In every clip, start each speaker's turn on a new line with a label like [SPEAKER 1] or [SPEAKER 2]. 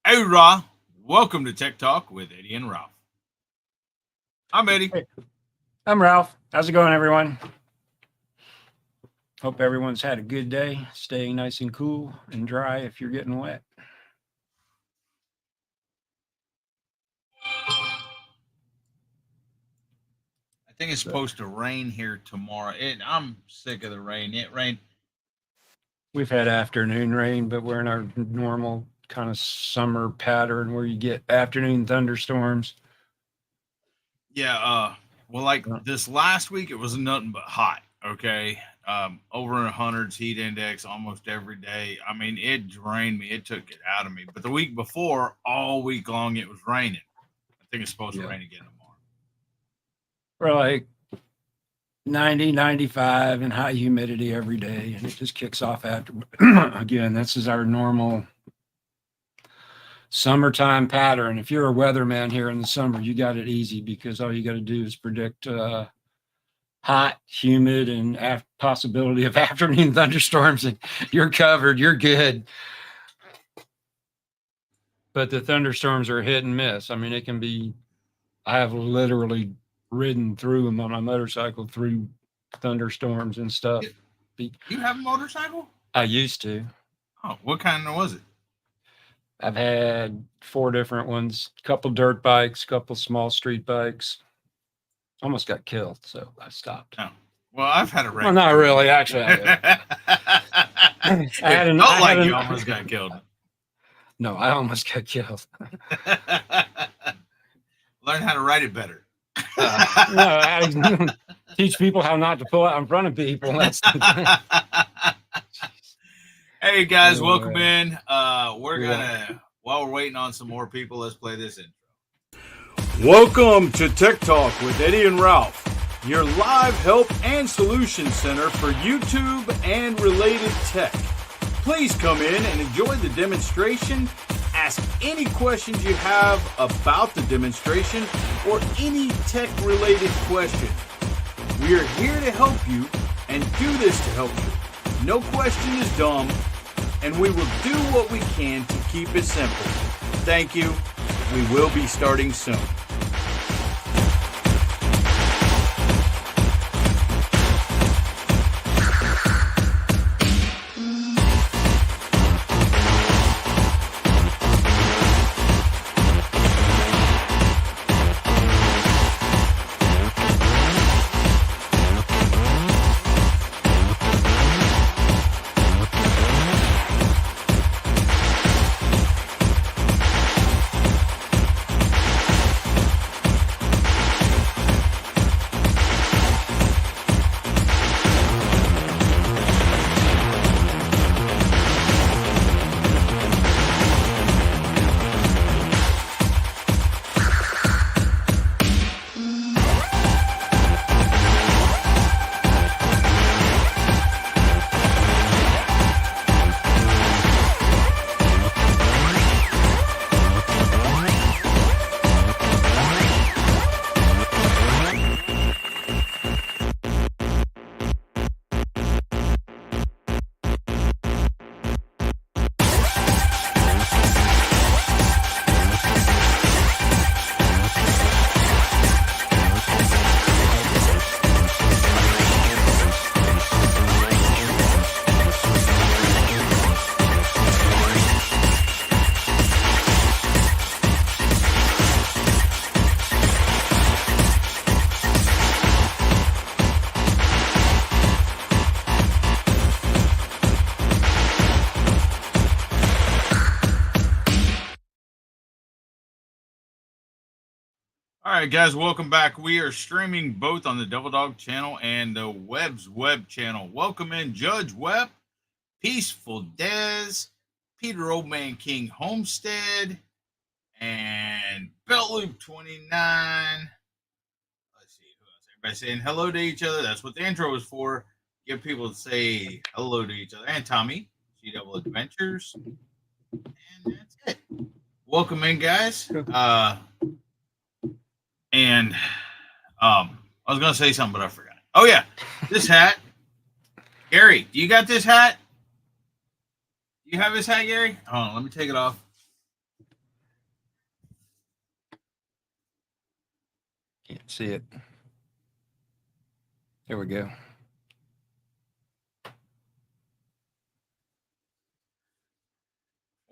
[SPEAKER 1] Hey, Ra. Welcome to Tech Talk with Eddie and Ralph. I'm Eddie.
[SPEAKER 2] Hey, I'm Ralph. How's it going, everyone? Hope everyone's had a good day, staying nice and cool and dry if you're getting wet.
[SPEAKER 1] I think it's supposed to rain here tomorrow. I'm sick of the rain. It rained.
[SPEAKER 2] We've had afternoon rain, but we're in our normal kind of summer pattern where you get afternoon thunderstorms.
[SPEAKER 1] Yeah. Well, like this last week, it was nothing but hot. Okay. Over in the hundreds heat index almost every day. I mean, it drained me. It took it out of me. But the week before, all week long, it was raining. I think it's supposed to rain again tomorrow.
[SPEAKER 2] We're like 90, 95 and high humidity every day, and it just kicks off after. Again, this is our normal summertime pattern. If you're a weatherman here in the summer, you got it easy because all you got to do is predict hot, humid, and possibility of afternoon thunderstorms, and you're covered. You're good. But the thunderstorms are hit and miss. I mean, it can be. I have literally ridden through them on my motorcycle through thunderstorms and stuff.
[SPEAKER 1] You have a motorcycle?
[SPEAKER 2] I used to.
[SPEAKER 1] Oh, what kind was it?
[SPEAKER 2] I've had 4 different ones, a couple dirt bikes, a couple small street bikes. Almost got killed, so I stopped.
[SPEAKER 1] Oh. Well, I've had a wreck.
[SPEAKER 2] Well, not really, actually. I had
[SPEAKER 1] you almost got killed.
[SPEAKER 2] No, I almost got killed.
[SPEAKER 1] Learn how to ride it better.
[SPEAKER 2] I teach people how not to pull out in front of people. That's
[SPEAKER 1] Hey guys, welcome in. We're gonna, while we're waiting on some more people, let's play this intro.
[SPEAKER 3] Welcome to Tech Talk with Eddie and Ralph, your live help and solution center for YouTube and related tech. Please come in and enjoy the demonstration. Ask any questions you have about the demonstration or any tech-related question. We are here to help you and do this to help you. No question is dumb, and we will do what we can to keep it simple. Thank you. We will be starting soon.
[SPEAKER 1] All right, guys, welcome back. We are streaming both on the Double Dog channel and the Webb's Web channel. Welcome in Judge Webb, Peaceful Dez, Peter Oldman King Homestead, and Belt Loop 29. Let's see who else. Everybody saying hello to each other. That's what the intro is for. Get people to say hello to each other. And Tommy, G-Double Adventures. And that's it. Welcome in, guys. And I was going to say something, but I forgot. Oh, yeah. This hat. Gary, do you got this hat? Do you have this hat, Gary? Hold on. Let me take it off.
[SPEAKER 2] Can't see it. There we go.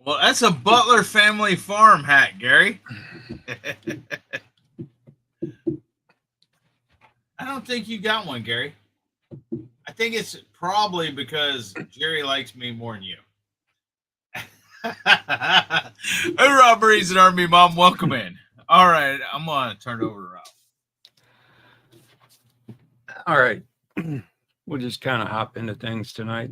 [SPEAKER 1] Well, that's a Butler family farm hat, Gary. I don't think you got one, Gary. I think it's probably because Jerry likes me more than you. Hey, Rob Breeze and Army Mom, welcome in. All right, I'm going to turn it over to Ralph.
[SPEAKER 2] All right. We'll just kind of hop into things tonight.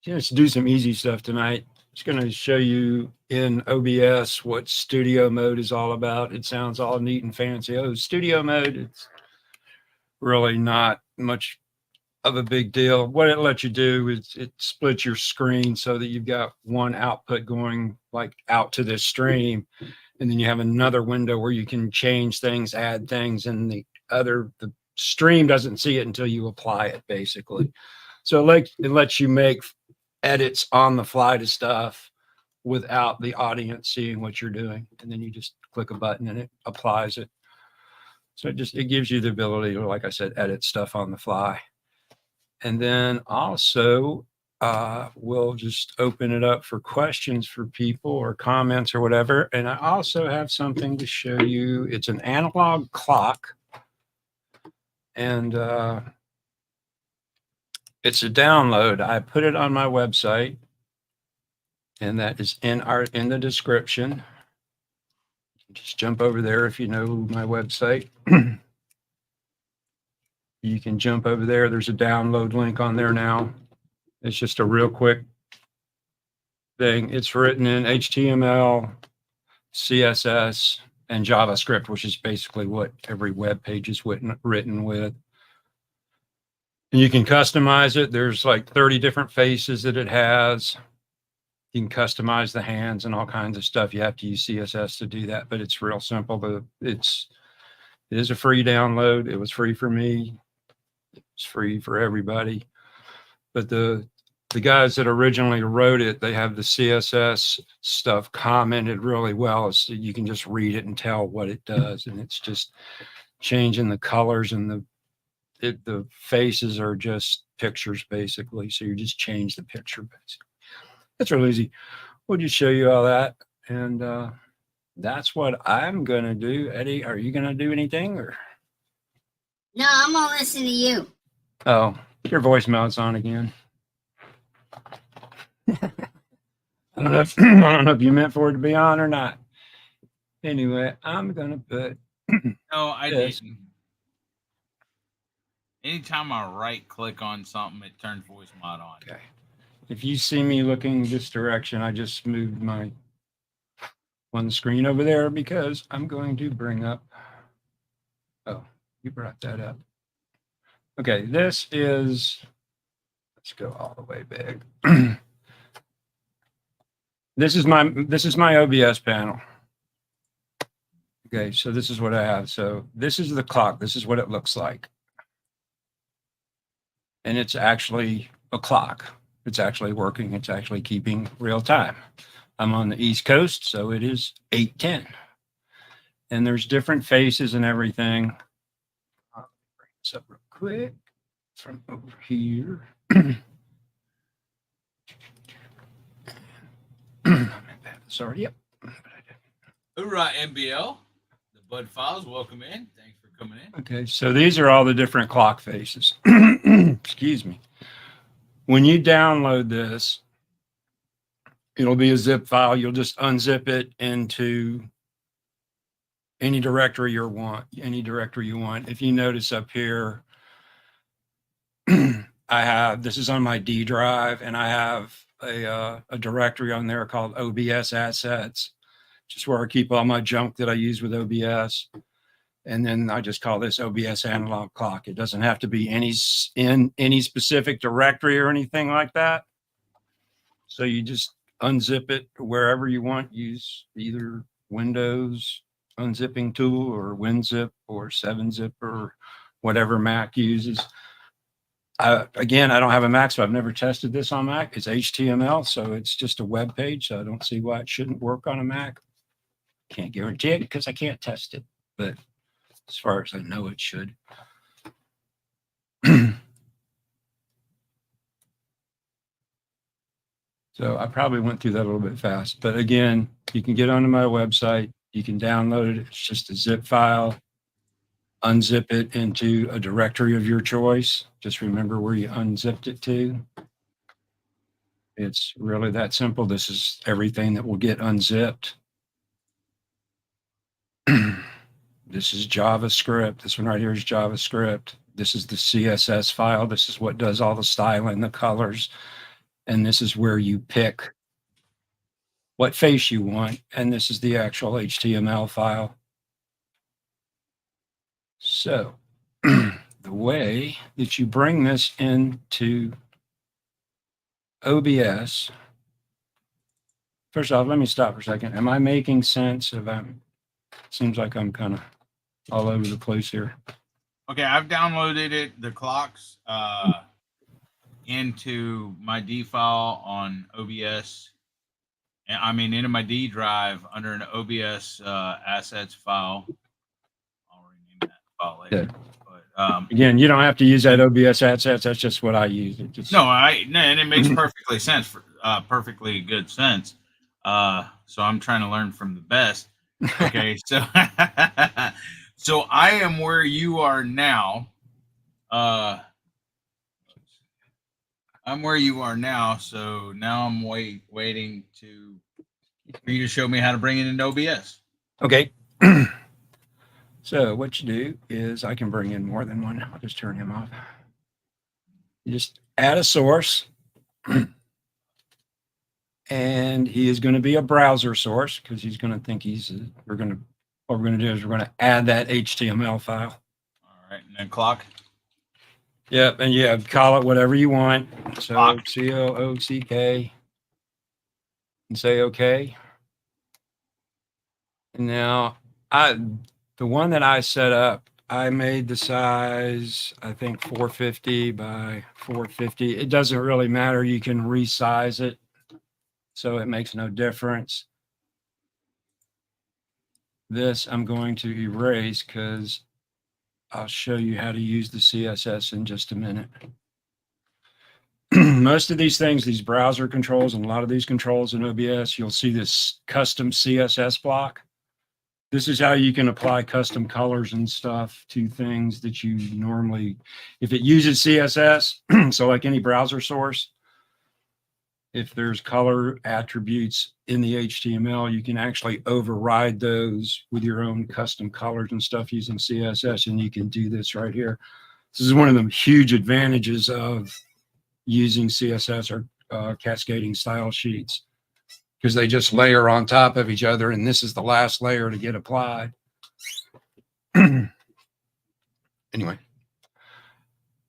[SPEAKER 2] Just do some easy stuff tonight. Just going to show you in OBS what studio mode is all about. It sounds all neat and fancy. Oh, studio mode, it's really not much of a big deal. What it lets you do is it splits your screen so that you've got one output going like out to this stream, and then you have another window where you can change things, add things, and the stream doesn't see it until you apply it, basically. So it lets you make edits on the fly to stuff without the audience seeing what you're doing, and then you just click a button and it applies it. So it gives you the ability to, like I said, edit stuff on the fly. And then also we'll just open it up for questions for people or comments or whatever. And I also have something to show you. It's an analog clock, and it's a download. I put it on my website, and that is in the description. Just jump over there if you know my website. You can jump over there. There's a download link on there now. It's just a real quick thing. It's written in HTML, CSS, and JavaScript, which is basically what every web page is written with. And you can customize it. There's like 30 different faces that it has. You can customize the hands and all kinds of stuff. You have to use CSS to do that, but it's real simple. It is a free download. It was free for me. It's free for everybody. But the guys that originally wrote it, they have the CSS stuff commented really well. So you can just read it and tell what it does. And it's just changing the colors, and the faces are just pictures, basically. So you just change the picture, basically. That's really easy. We'll just show you all that. And that's what I'm going to do. Eddie, are you going to do anything? Or?
[SPEAKER 4] No, I'm going to listen to you.
[SPEAKER 2] Oh, your voicemail's on again. I don't know if you meant for it to be on or not. Anyway, I'm going to put...
[SPEAKER 1] No, I
[SPEAKER 2] Yes.
[SPEAKER 1] didn't. Anytime I right click on something, it turns voice mod on.
[SPEAKER 2] Okay. If you see me looking this direction, I just moved my one screen over there because I'm going to bring up... Oh, you brought that up. Okay, this is... Let's go all the way big. This is my OBS panel. Okay, so this is what I have. So this is the clock. This is what it looks like. And it's actually a clock. It's actually working. It's actually keeping real time. I'm on the East Coast, so it is 8:10. And there's different faces and everything. I'll bring this up real quick from over here. Sorry, yep.
[SPEAKER 1] Hoorah, NBL. The Bud Files, welcome in. Thanks for coming in.
[SPEAKER 2] Okay, so these are all the different clock faces. Excuse me. When you download this, it'll be a zip file. You'll just unzip it into any directory you want. If you notice up here, this is on my D drive, and I have a directory on there called OBS assets, just where I keep all my junk that I use with OBS. And then I just call this OBS analog clock. It doesn't have to be in any specific directory or anything like that. So you just unzip it wherever you want. Use either Windows unzipping tool or WinZip or 7-zip or whatever Mac uses. Again, I don't have a Mac, so I've never tested this on Mac. It's HTML, so it's just a web page. So I don't see why it shouldn't work on a Mac. Can't guarantee it because I can't test it, but as far as I know it should. So I probably went through that a little bit fast, but again, you can get onto my website, you can download it. It's just a zip file, unzip it into a directory of your choice. Just remember where you unzipped it to. It's really that simple. This is everything that will get unzipped. This is JavaScript. This one right here is JavaScript. This is the CSS file. This is what does all the styling, the colors. And this is where you pick what face you want. And this is the actual HTML file. So the way that you bring this into OBS, first off, let me stop for a second. Am I making sense? Seems like I'm kind of all over the place here.
[SPEAKER 1] Okay, I've downloaded it, the clocks, into my D file on OBS. And I mean, into my D drive under an OBS assets file. I'll rename that file later. But
[SPEAKER 2] Again, you don't have to use that OBS assets. That's just what I use. It just,
[SPEAKER 1] and it makes perfectly sense, perfectly good sense. So I'm trying to learn from the best. Okay, so so I am where you are now. I'm where you are now. So now I'm waiting for you to show me how to bring it into OBS.
[SPEAKER 2] Okay. So what you do is I can bring in more than one. I'll just turn him off. You just add a source. And he is going to be a browser source because he's going to think what we're going to do is we're going to add that HTML file.
[SPEAKER 1] All right. And then clock.
[SPEAKER 2] Yep. And yeah, call it whatever you want. So
[SPEAKER 1] Clock.
[SPEAKER 2] COOCK and say okay. And now the one that I set up, I made the size, I think 450 by 450. It doesn't really matter. You can resize it. So it makes no difference. This I'm going to erase because I'll show you how to use the CSS in just a minute. Most of these things, these browser controls and a lot of these controls in OBS, you'll see this custom CSS block. This is how you can apply custom colors and stuff to things that you normally, if it uses CSS, so like any browser source, if there's color attributes in the HTML, you can actually override those with your own custom colors and stuff using CSS, and you can do this right here. This is one of the huge advantages of using CSS or cascading style sheets, because they just layer on top of each other, and this is the last layer to get applied. Anyway,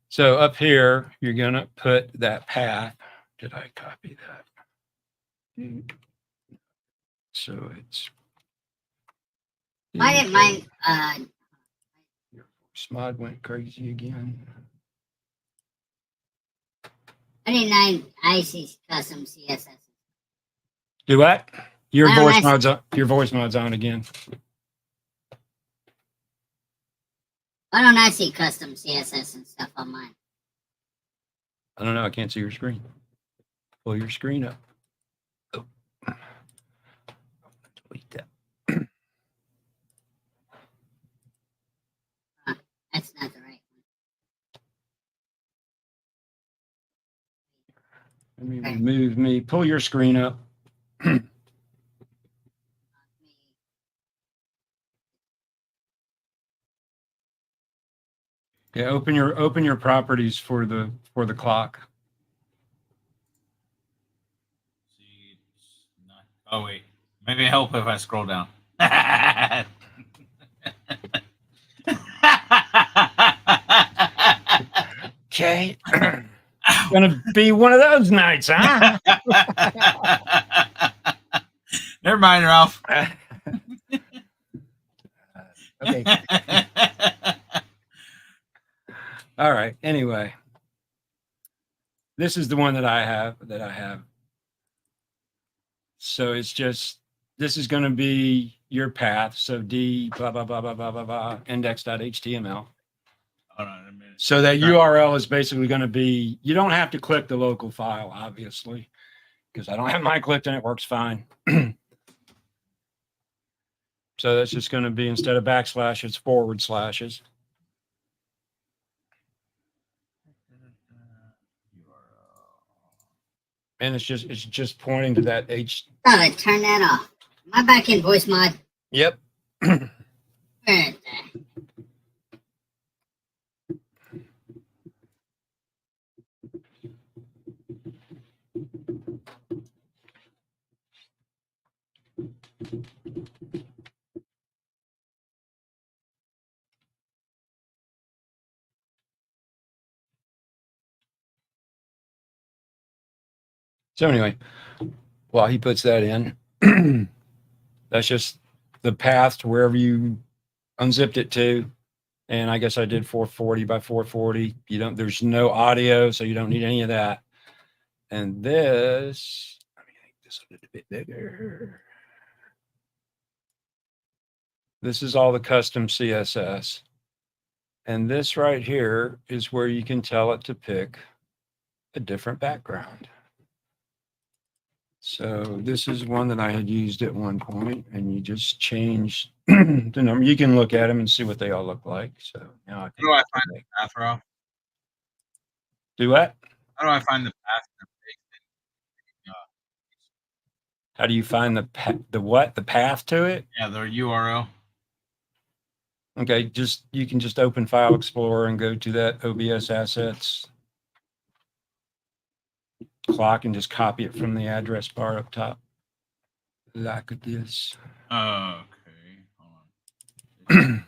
[SPEAKER 2] so up here, you're going to put that path. Did I copy that? So it's.
[SPEAKER 4] Why didn't mine?
[SPEAKER 2] Your mod went crazy again.
[SPEAKER 4] I didn't. I see custom CSS.
[SPEAKER 2] Do what? Your
[SPEAKER 4] I don't
[SPEAKER 2] voice
[SPEAKER 4] know.
[SPEAKER 2] mod's on. Your voice mod's on again.
[SPEAKER 4] Why don't I see custom CSS and stuff on mine?
[SPEAKER 2] I don't know. I can't see your screen. Pull your screen up. Oh. Delete that.
[SPEAKER 4] That's not the right
[SPEAKER 2] Let me remove me. Pull your screen up.
[SPEAKER 4] one.
[SPEAKER 2] Yeah, open your properties for the clock.
[SPEAKER 1] See, it's not, oh wait, maybe help if I scroll down.
[SPEAKER 2] Okay. Gonna be one of those nights, huh?
[SPEAKER 1] Never mind, Ralph.
[SPEAKER 2] Okay. All right. Anyway, this is the one that I have. So it's just this is going to be your path. So D blah blah blah blah blah blah blah index.html.
[SPEAKER 1] Hold on a minute.
[SPEAKER 2] So that
[SPEAKER 1] Okay.
[SPEAKER 2] URL is basically going to be, you don't have to click the local file, obviously, because I don't have mine clicked and it works fine. So that's just going to be, instead of backslash, it's forward slashes. And it's just pointing to that H.
[SPEAKER 4] Thought I turned that off. Am I back in voice mod?
[SPEAKER 2] Yep.
[SPEAKER 4] Where is that?
[SPEAKER 2] So anyway, while he puts that in, that's just the path to wherever you unzipped it to. And I guess I did 440 by 440. There's no audio, so you don't need any of that. And this, let me make this a little bit bigger. This is all the custom CSS. And this right here is where you can tell it to pick a different background. So this is one that I had used at one point, and you just change the number. You can look at them and see what they all look like. So now I
[SPEAKER 1] How do I find the path, Ralph?
[SPEAKER 2] do what?
[SPEAKER 1] How do I find the path?
[SPEAKER 2] How do you find the what? The path to it?
[SPEAKER 1] Yeah, the URL.
[SPEAKER 2] Okay, you can just open File Explorer and go to that OBS assets clock and just copy it from the address bar up top. Like this.
[SPEAKER 1] Okay. Hold on.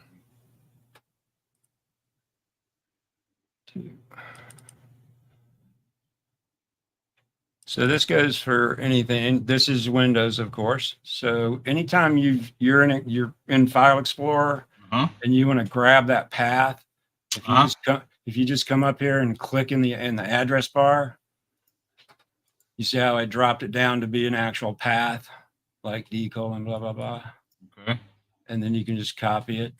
[SPEAKER 2] So this goes for anything. This is Windows, of course. So anytime you're in File Explorer and you want to grab that path, if you just come up here and click in the address bar, you see how I dropped it down to be an actual path, like D : blah blah blah.
[SPEAKER 1] Okay.
[SPEAKER 2] And then you can just copy it.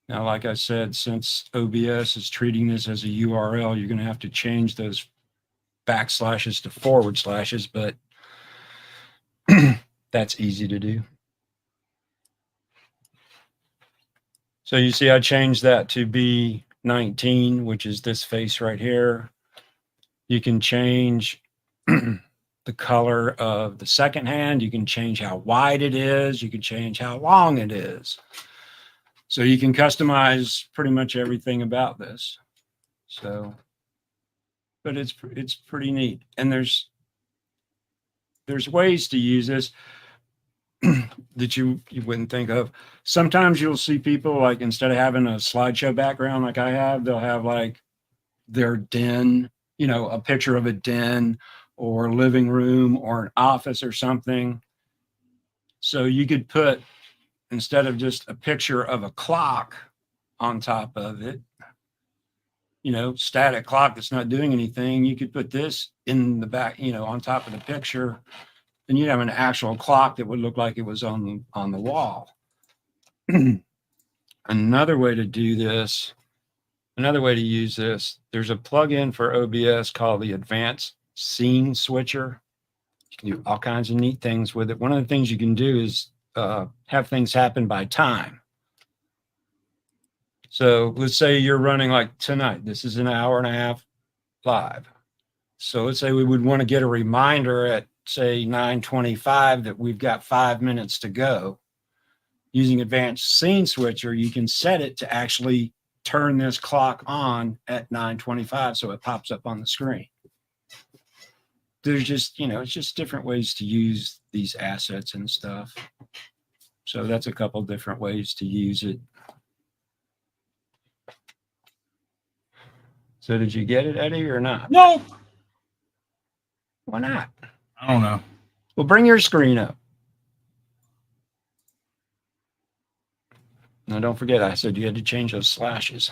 [SPEAKER 2] Now, like I said, since OBS is treating this as a URL, you're going to have to change those backslashes to forward slashes, but that's easy to do. So you see I changed that to B19, which is this face right here. You can change the color of the second hand. You can change how wide it is. You can change how long it is. So you can customize pretty much everything about this. So, but it's pretty neat. And there's ways to use this that you wouldn't think of. Sometimes you'll see people, like, instead of having a slideshow background like I have, they'll have like their den, a picture of a den or living room or an office or something. So you could put, instead of just a picture of a clock on top of it, static clock that's not doing anything, you could put this in the back, on top of the picture, and you'd have an actual clock that would look like it was on the wall. Another way to do this, another way to use this, there's a plugin for OBS called the Advanced Scene Switcher. You can do all kinds of neat things with it. One of the things you can do is have things happen by time. So let's say you're running like tonight. This is an hour and a half live. So let's say we would want to get a reminder at, say, 9:25 that we've got 5 minutes to go. Using Advanced Scene Switcher, you can set it to actually turn this clock on at 9:25 so it pops up on the screen. There's just, it's just different ways to use these assets and stuff. So that's a couple different ways to use it. So did you get it, Eddie, or not?
[SPEAKER 1] No.
[SPEAKER 2] Why not?
[SPEAKER 1] I don't know.
[SPEAKER 2] Well, bring your screen up. Now, don't forget, I said you had to change those slashes.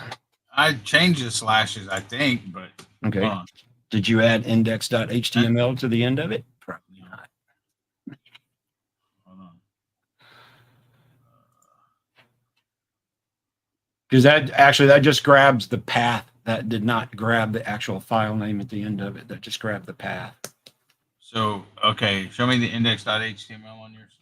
[SPEAKER 1] I changed the slashes, I think, but
[SPEAKER 2] Okay.
[SPEAKER 1] hold on.
[SPEAKER 2] Did you add index.html to the end of it? Probably not. Because that just grabs the path. That did not grab the actual file name at the end of it. That just grabbed the path.
[SPEAKER 1] So, okay, show me the index.html on yours.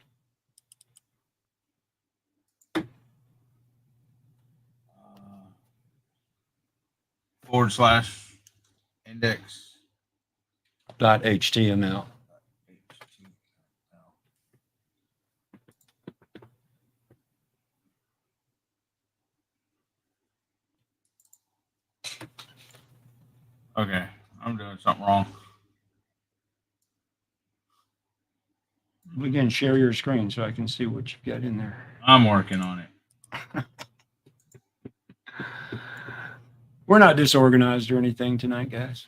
[SPEAKER 1] / index.
[SPEAKER 2] .html.
[SPEAKER 1] Okay, I'm doing something wrong.
[SPEAKER 2] We can share your screen so I can see what you've got in there.
[SPEAKER 1] I'm working on it.
[SPEAKER 2] We're not disorganized or anything tonight, guys.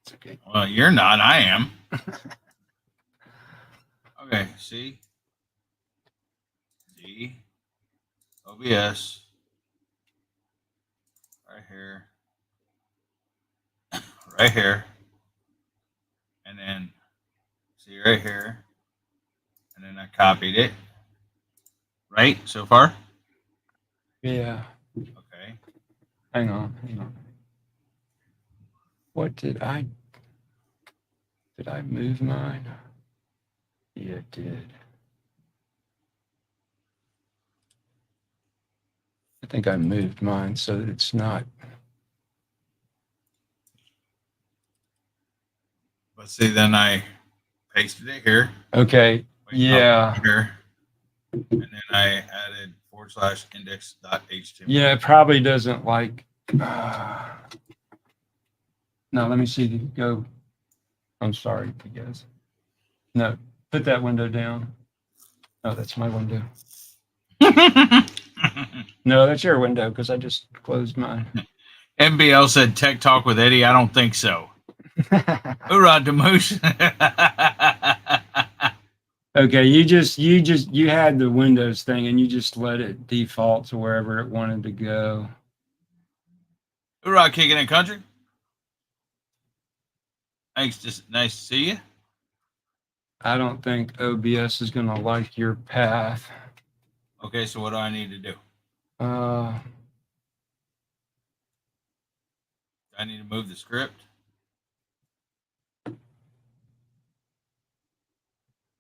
[SPEAKER 2] It's okay.
[SPEAKER 1] Well, you're not. I am. Okay, see? D. OBS. Right here. Right here. And then, see right here. And then I copied it. Right, so far?
[SPEAKER 2] Yeah.
[SPEAKER 1] Okay.
[SPEAKER 2] Hang on. What did I move mine? Yeah, it did. I think I moved mine so that it's not.
[SPEAKER 1] But see, then I pasted it here.
[SPEAKER 2] Okay. Yeah.
[SPEAKER 1] Here. And then I added / index.html.
[SPEAKER 2] Yeah, it probably doesn't like. No, let me see. Go. I'm sorry, you guys. No, put that window down. Oh, that's my window. No, that's your window because I just closed mine.
[SPEAKER 1] MBL said Tech Talk with Eddie. I don't think so. Hoorah, demotion.
[SPEAKER 2] Okay, you had the Windows thing and you just let it default to wherever it wanted to go.
[SPEAKER 1] Hoorah, kicking in country. Thanks, just nice to see you.
[SPEAKER 2] I don't think OBS is going to like your path.
[SPEAKER 1] Okay, so what do I need to do?
[SPEAKER 2] Uh,
[SPEAKER 1] I need to move the script.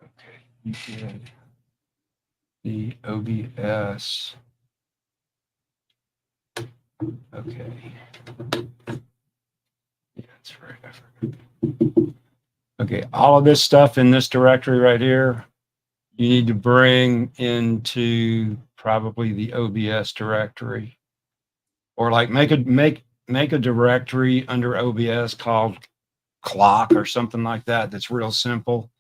[SPEAKER 2] okay, you did the OBS. Okay. Yeah, that's right. I forgot. Okay, all of this stuff in this directory right here, you need to bring into probably the OBS directory, or like make a directory under OBS called clock or something like that. That's real simple.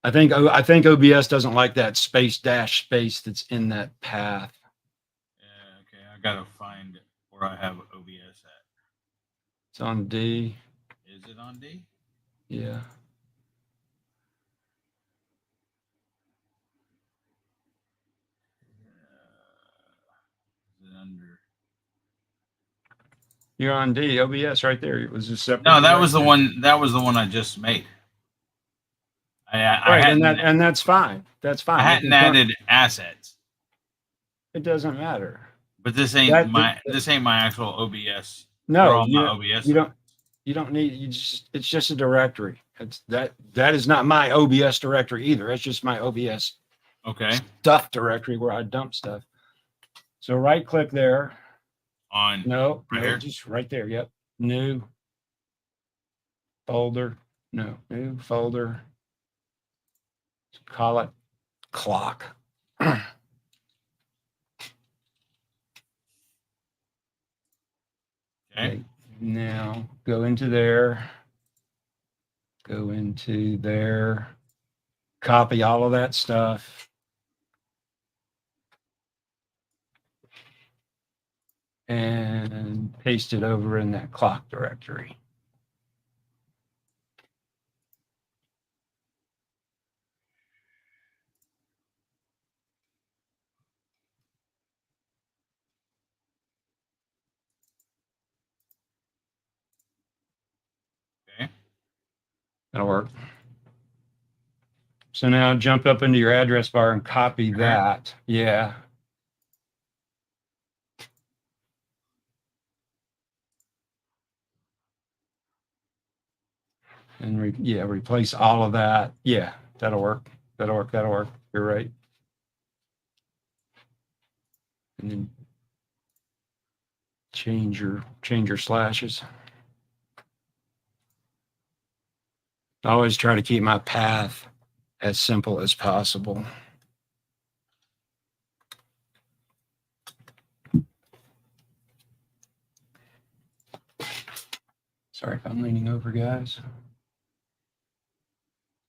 [SPEAKER 2] I think OBS doesn't like that space that's in that path.
[SPEAKER 1] Yeah, okay, I gotta find where I have OBS at.
[SPEAKER 2] It's on D.
[SPEAKER 1] Is it on D?
[SPEAKER 2] Yeah.
[SPEAKER 1] Is it under?
[SPEAKER 2] You're on D. OBS right there. It was a separate.
[SPEAKER 1] No, that was the
[SPEAKER 2] directory.
[SPEAKER 1] one. That was the one I just made.
[SPEAKER 2] Right, and that's fine. That's fine.
[SPEAKER 1] I hadn't added assets,
[SPEAKER 2] It doesn't matter.
[SPEAKER 1] but this ain't this ain't my actual OBS. They're
[SPEAKER 2] No,
[SPEAKER 1] all my OBS.
[SPEAKER 2] you don't need. It's just a directory. That is not my OBS directory either. It's just my OBS
[SPEAKER 1] Okay.
[SPEAKER 2] stuff directory where I dump stuff. So right click there.
[SPEAKER 1] On
[SPEAKER 2] No,
[SPEAKER 1] Right
[SPEAKER 2] no,
[SPEAKER 1] here?
[SPEAKER 2] just right there. Yep. New folder. No, new folder. Call it clock.
[SPEAKER 1] okay.
[SPEAKER 2] Now go into there. Go into there. Copy all of that stuff. And paste it over in that clock directory.
[SPEAKER 1] Okay.
[SPEAKER 2] That'll work. So now jump up into your address bar and copy that. Yeah. And replace all of that. Yeah, that'll work. That'll work. You're right. And then change your slashes. I always try to keep my path as simple as possible. Sorry if I'm leaning over, guys.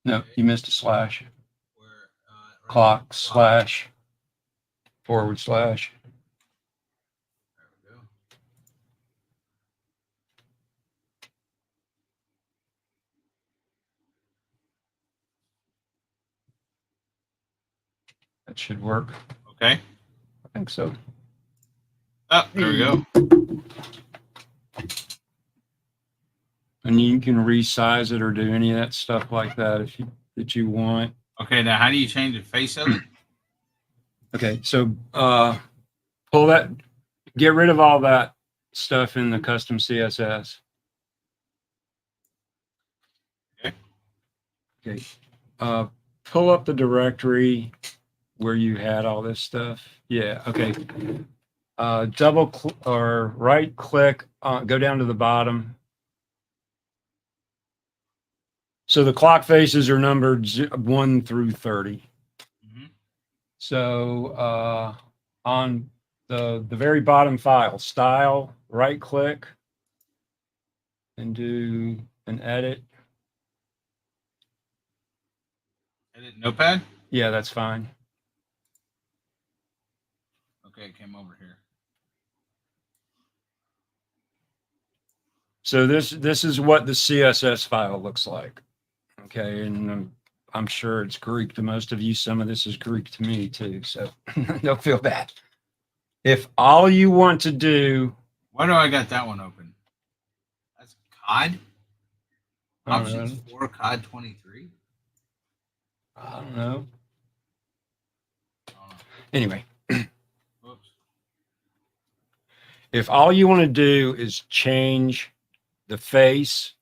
[SPEAKER 2] No, you missed a slash. Clock slash forward slash.
[SPEAKER 1] There we go.
[SPEAKER 2] That should work.
[SPEAKER 1] Okay.
[SPEAKER 2] I think so.
[SPEAKER 1] Oh, there we go.
[SPEAKER 2] And you can resize it or do any of that stuff like that if you want.
[SPEAKER 1] Okay, now how do you change the face of it?
[SPEAKER 2] Okay, so pull that, get rid of all that stuff in the custom CSS.
[SPEAKER 1] Okay.
[SPEAKER 2] Okay. Pull up the directory where you had all this stuff. Yeah, okay. Or right click, go down to the bottom. So the clock faces are numbered 1 through 30.
[SPEAKER 1] Mm-hmm.
[SPEAKER 2] So on the very bottom file, style, right click and do an edit.
[SPEAKER 1] Edit notepad?
[SPEAKER 2] Yeah, that's fine.
[SPEAKER 1] Okay, it came over here.
[SPEAKER 2] So this is what the CSS file looks like. Okay, and I'm sure it's Greek to most of you. Some of this is Greek to me too, so don't feel bad. If all you want to do...
[SPEAKER 1] Why do I got that one open? That's COD?
[SPEAKER 2] I don't
[SPEAKER 1] Options
[SPEAKER 2] know.
[SPEAKER 1] 4, COD 23?
[SPEAKER 2] I don't know.
[SPEAKER 1] Oh,
[SPEAKER 2] Anyway,
[SPEAKER 1] whoops.
[SPEAKER 2] if all you want to do is change the face,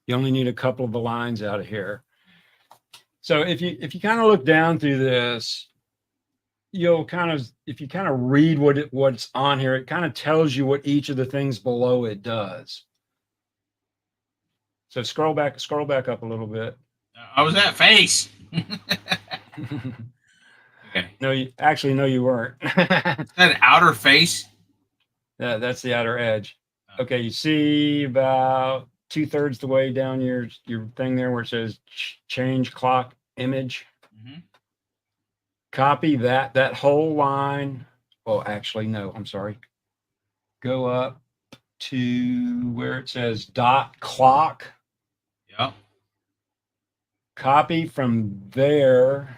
[SPEAKER 2] you only need a couple of the lines out of here. So if you kind of look down through this, you'll kind of, if you kind of read what's on here, it kind of tells you what each of the things below it does. So scroll back up a little bit.
[SPEAKER 1] I was that face. Okay.
[SPEAKER 2] No, you weren't.
[SPEAKER 1] That outer face?
[SPEAKER 2] That's the outer edge. Okay, you see about 2/3 the way down your thing there where it says change clock image.
[SPEAKER 1] Mm-hmm.
[SPEAKER 2] Copy that whole line. Well, actually, no, I'm sorry. Go up to where it says dot clock.
[SPEAKER 1] Yep.
[SPEAKER 2] Copy from there.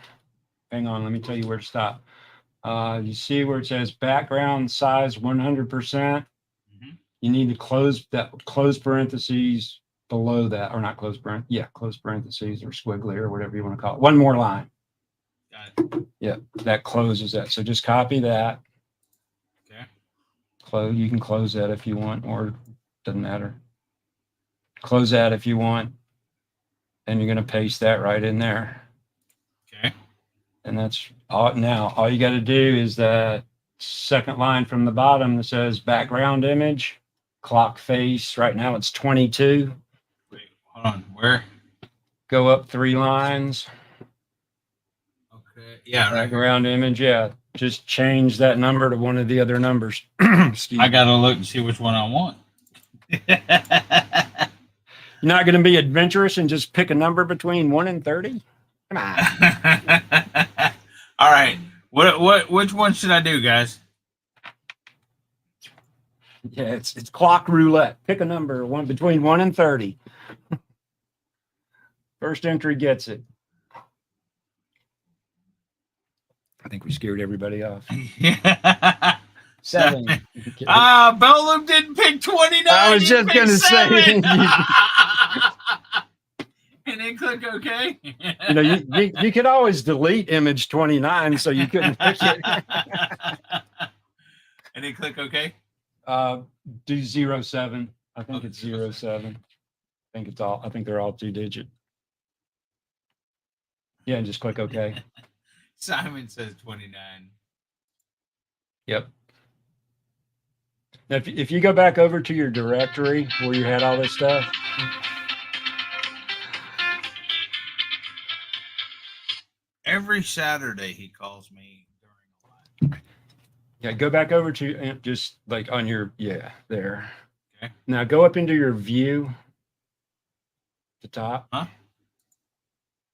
[SPEAKER 2] Hang on, let me tell you where to stop. You see where it says background size 100%.
[SPEAKER 1] Mm-hmm.
[SPEAKER 2] You need to close parentheses below that, or not close parentheses or squiggly or whatever you want to call it. One more line.
[SPEAKER 1] Got it.
[SPEAKER 2] Yeah, that closes that. So just copy that.
[SPEAKER 1] Okay.
[SPEAKER 2] You can close that if you want, or doesn't matter. Close that if you want. And you're going to paste that right in there.
[SPEAKER 1] Okay.
[SPEAKER 2] And that's all. Now, all you got to do is that second line from the bottom that says background image, clock face. Right now it's 22.
[SPEAKER 1] Wait, hold on. Where?
[SPEAKER 2] Go up 3 lines.
[SPEAKER 1] Okay. Yeah, right.
[SPEAKER 2] Background image. Yeah. Just change that number to one of the other numbers.
[SPEAKER 1] I got to look and see which one I want.
[SPEAKER 2] You're not going to be adventurous and just pick a number between 1 and 30? Come on.
[SPEAKER 1] All right. Which one should I do, guys?
[SPEAKER 2] Yeah, it's clock roulette. Pick a number between 1 and 30. First entry gets it. I think we scared everybody off. 7.
[SPEAKER 1] Bellum didn't pick 29.
[SPEAKER 2] I was just going to say.
[SPEAKER 1] And then click OK.
[SPEAKER 2] You could always delete image 29 so you couldn't pick it.
[SPEAKER 1] And then click OK.
[SPEAKER 2] Do 07. I think it's 07. I think they're all 2-digit. Yeah, and just click OK.
[SPEAKER 1] Simon says 29.
[SPEAKER 2] Yep. Now, if you go back over to your directory where you had all this stuff,
[SPEAKER 1] Every Saturday he calls me during a live.
[SPEAKER 2] yeah, go back over to just like on your, there.
[SPEAKER 1] Okay.
[SPEAKER 2] Now go up into your view, the top,
[SPEAKER 1] Huh?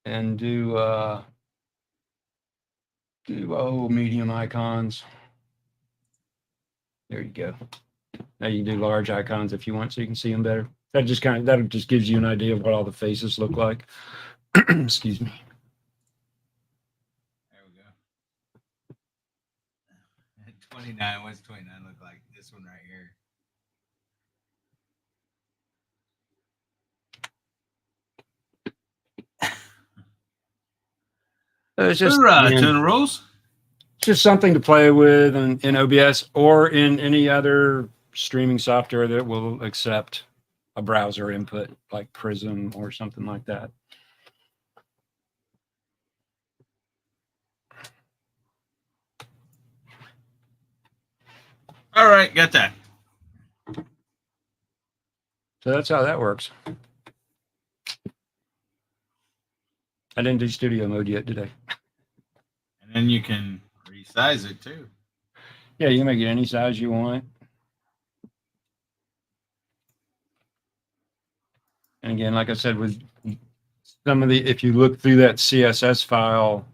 [SPEAKER 2] and do medium icons. There you go. Now you can do large icons if you want, so you can see them better. That just gives you an idea of what all the faces look like. Excuse me.
[SPEAKER 1] There we go. 29. What's 29 look like? This one right here.
[SPEAKER 2] It's just
[SPEAKER 1] Tuna Rolls.
[SPEAKER 2] just something to play with in OBS or in any other streaming software that will accept a browser input like Prism or something like that.
[SPEAKER 1] All right, got that.
[SPEAKER 2] So that's how that works. I didn't do studio mode yet today.
[SPEAKER 1] And then you can resize it too.
[SPEAKER 2] Yeah, you can make it any size you want. And again, like I said, with some of if you look through that CSS file,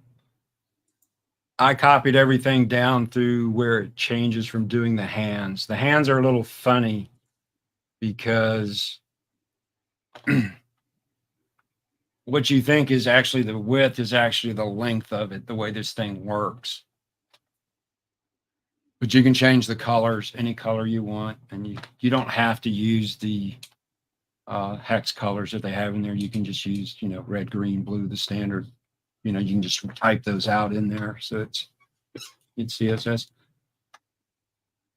[SPEAKER 2] I copied everything down through where it changes from doing the hands. The hands are a little funny because what you think is actually the width is actually the length of it, the way this thing works. But you can change the colors, any color you want, and you don't have to use the hex colors that they have in there. You can just use, red, green, blue, the standard. You can just type those out in there. So it's CSS.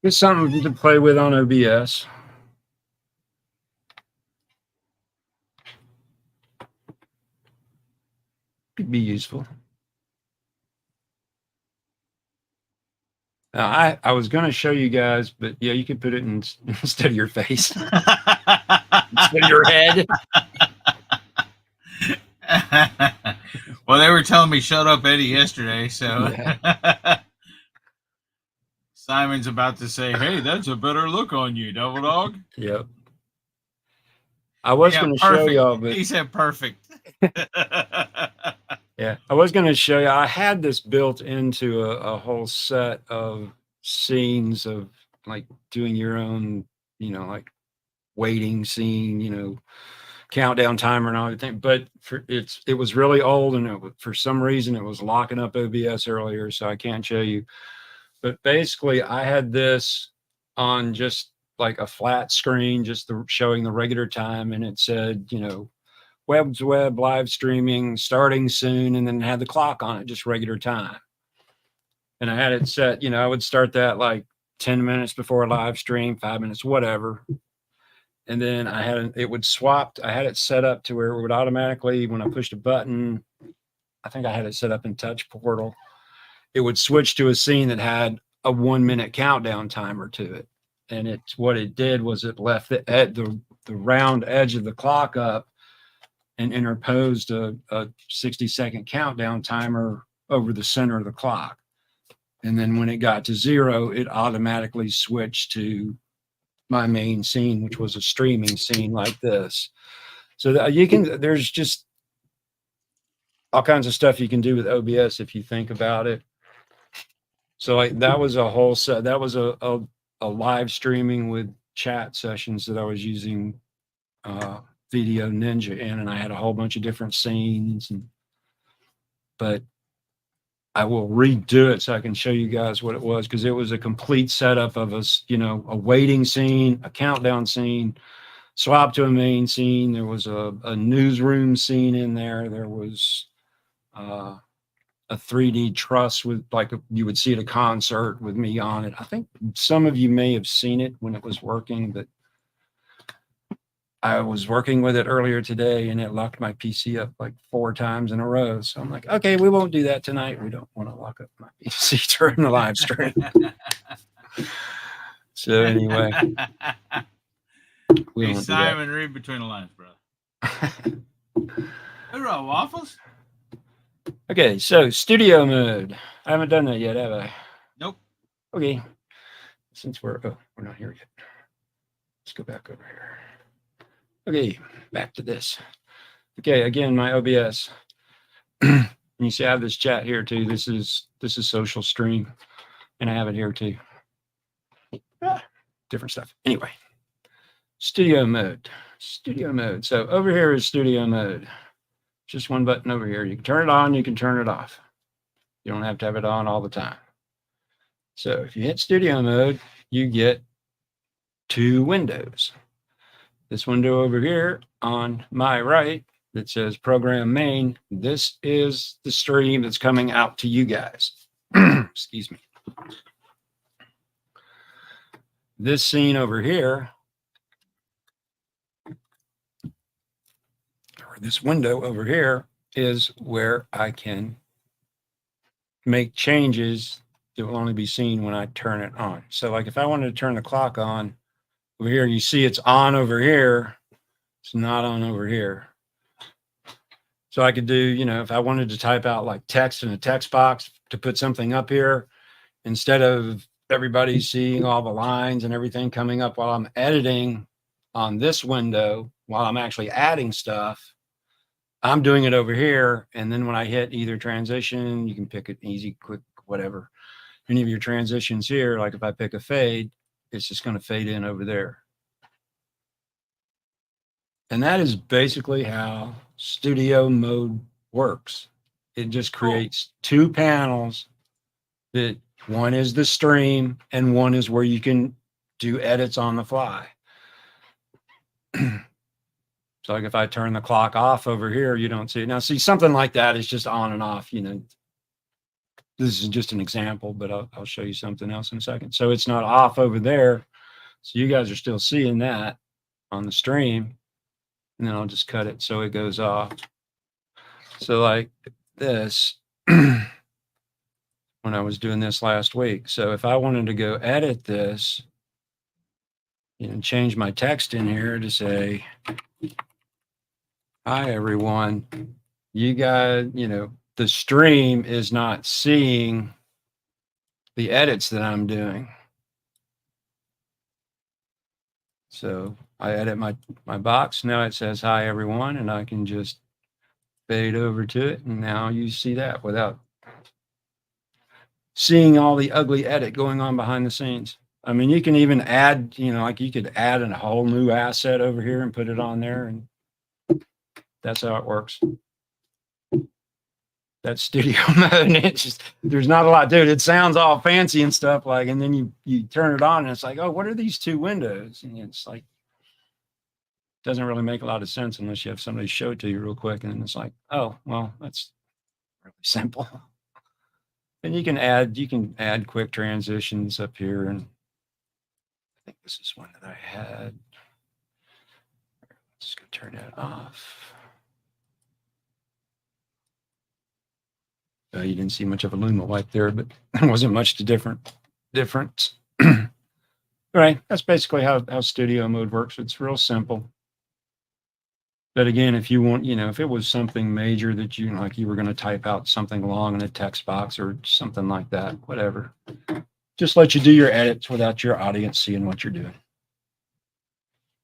[SPEAKER 2] It's something to play with on OBS. Could be useful. Now, I was going to show you guys, but yeah, you could put it instead of your face, instead of your head.
[SPEAKER 1] Well, they were telling me shut up, Eddie, yesterday. So
[SPEAKER 2] Yeah.
[SPEAKER 1] Simon's about to say, "Hey, that's a better look on you, Devil Dog."
[SPEAKER 2] Yep. I was going to show y'all, but
[SPEAKER 1] he said perfect.
[SPEAKER 2] yeah, I was going to show you. I had this built into a whole set of scenes of like doing your own, like waiting scene, countdown timer and all everything. But it was really old, and for some reason it was locking up OBS earlier, so I can't show you. But basically, I had this on just like a flat screen, just showing the regular time, and it said, Web's Web live streaming starting soon, and then had the clock on it, just regular time. And I had it set, I would start that like 10 minutes before a live stream, 5 minutes, whatever. And then I had it set up to where it would automatically, when I pushed a button, I think I had it set up in Touch Portal, it would switch to a scene that had a 1 minute countdown timer to it. And what it did was it left the round edge of the clock up and interposed a 60-second countdown timer over the center of the clock. And then when it got to 0, it automatically switched to my main scene, which was a streaming scene like this. So there's just all kinds of stuff you can do with OBS if you think about it. So like that was a whole set. That was a live streaming with chat sessions that I was using Video Ninja in, and I had a whole bunch of different scenes. But I will redo it so I can show you guys what it was, because it was a complete setup of a waiting scene, a countdown scene, swap to a main scene. There was a newsroom scene in there. There was a 3D truss with like you would see at a concert with me on it. I think some of you may have seen it when it was working, but I was working with it earlier today and it locked my PC up like 4 times in a row. So I'm like, okay, we won't do that tonight. We don't want to lock up my PC during the live stream. So anyway, we
[SPEAKER 1] Hey,
[SPEAKER 2] won't do
[SPEAKER 1] Simon, read between the lines, brother.
[SPEAKER 2] that.
[SPEAKER 1] Hey, Rob Waffles?
[SPEAKER 2] Okay, so studio mode. I haven't done that yet, have I?
[SPEAKER 1] Nope.
[SPEAKER 2] Okay. Since we're not here yet. Let's go back over here. Okay, back to this. Okay, again, my OBS. You see I have this chat here too. This is social stream. And I have it here too. Different stuff. Anyway. Studio mode. Studio mode. So over here is studio mode. Just one button over here. You can turn it on, you can turn it off. You don't have to have it on all the time. So if you hit studio mode, you get 2 windows. This window over here on my right that says program main, this is the stream that's coming out to you guys. Excuse me. This scene over here, or this window over here, is where I can make changes that will only be seen when I turn it on. So like if I wanted to turn the clock on over here, you see it's on over here. It's not on over here. So I could do, you know, if I wanted to type out like text in a text box to put something up here, instead of everybody seeing all the lines and everything coming up while I'm editing on this window, while I'm actually adding stuff, I'm doing it over here. And then when I hit either transition, you can pick it easy, quick, whatever. Any of your transitions here, like if I pick a fade, it's just going to fade in over there. And that is basically how studio mode works. It just creates 2 panels that one is the stream and one is where you can do edits on the fly. So like if I turn the clock off over here, you don't see it. Now see, something like that is just on and off, you know. This is just an example, but I'll show you something else in a second. So it's not off over there. So you guys are still seeing that on the stream. And then I'll just cut it so it goes off. So like this, when I was doing this last week. So if I wanted to go edit this, you know, change my text in here to say, hi, everyone. You guys, you know, the stream is not seeing the edits that I'm doing. So I edit my box. Now it says, hi, everyone. And I can just fade over to it. And now you see that without seeing all the ugly edit going on behind the scenes. I mean, you can even add, you know, like you could add a whole new asset over here and put it on there. And that's how it works. That's studio mode. And it's just, there's not a lot, dude. It sounds all fancy and stuff like, and then you turn it on and it's like, oh, what are these 2 windows? And it's like, doesn't really make a lot of sense unless you have somebody show it to you real quick. And it's like, oh, well, that's really simple. And you can add quick transitions up here. And I think this is one that I had. Just gonna turn that off. You didn't see much of a Luma wipe there, but there wasn't much to difference. All right, that's basically how studio mode works. It's real simple. But again, if you want, you know, if it was something major that you like, you were going to type out something long in a text box or something like that, whatever, just let you do your edits without your audience seeing what you're doing.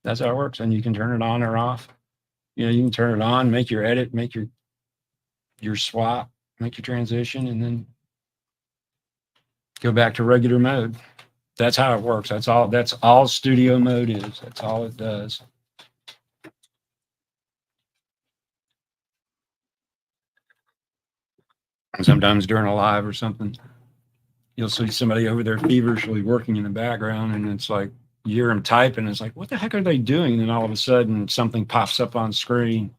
[SPEAKER 2] That's how it works. And you can turn it on or off. You know, you can turn it on, make your edit, make your swap, make your transition, and then go back to regular mode. That's how it works. That's all studio mode is. That's all it does. Sometimes during a live or something, you'll see somebody over there feverishly working in the background, and it's like you hear them type, and it's like, what the heck are they doing? And then all of a sudden something pops up on screen.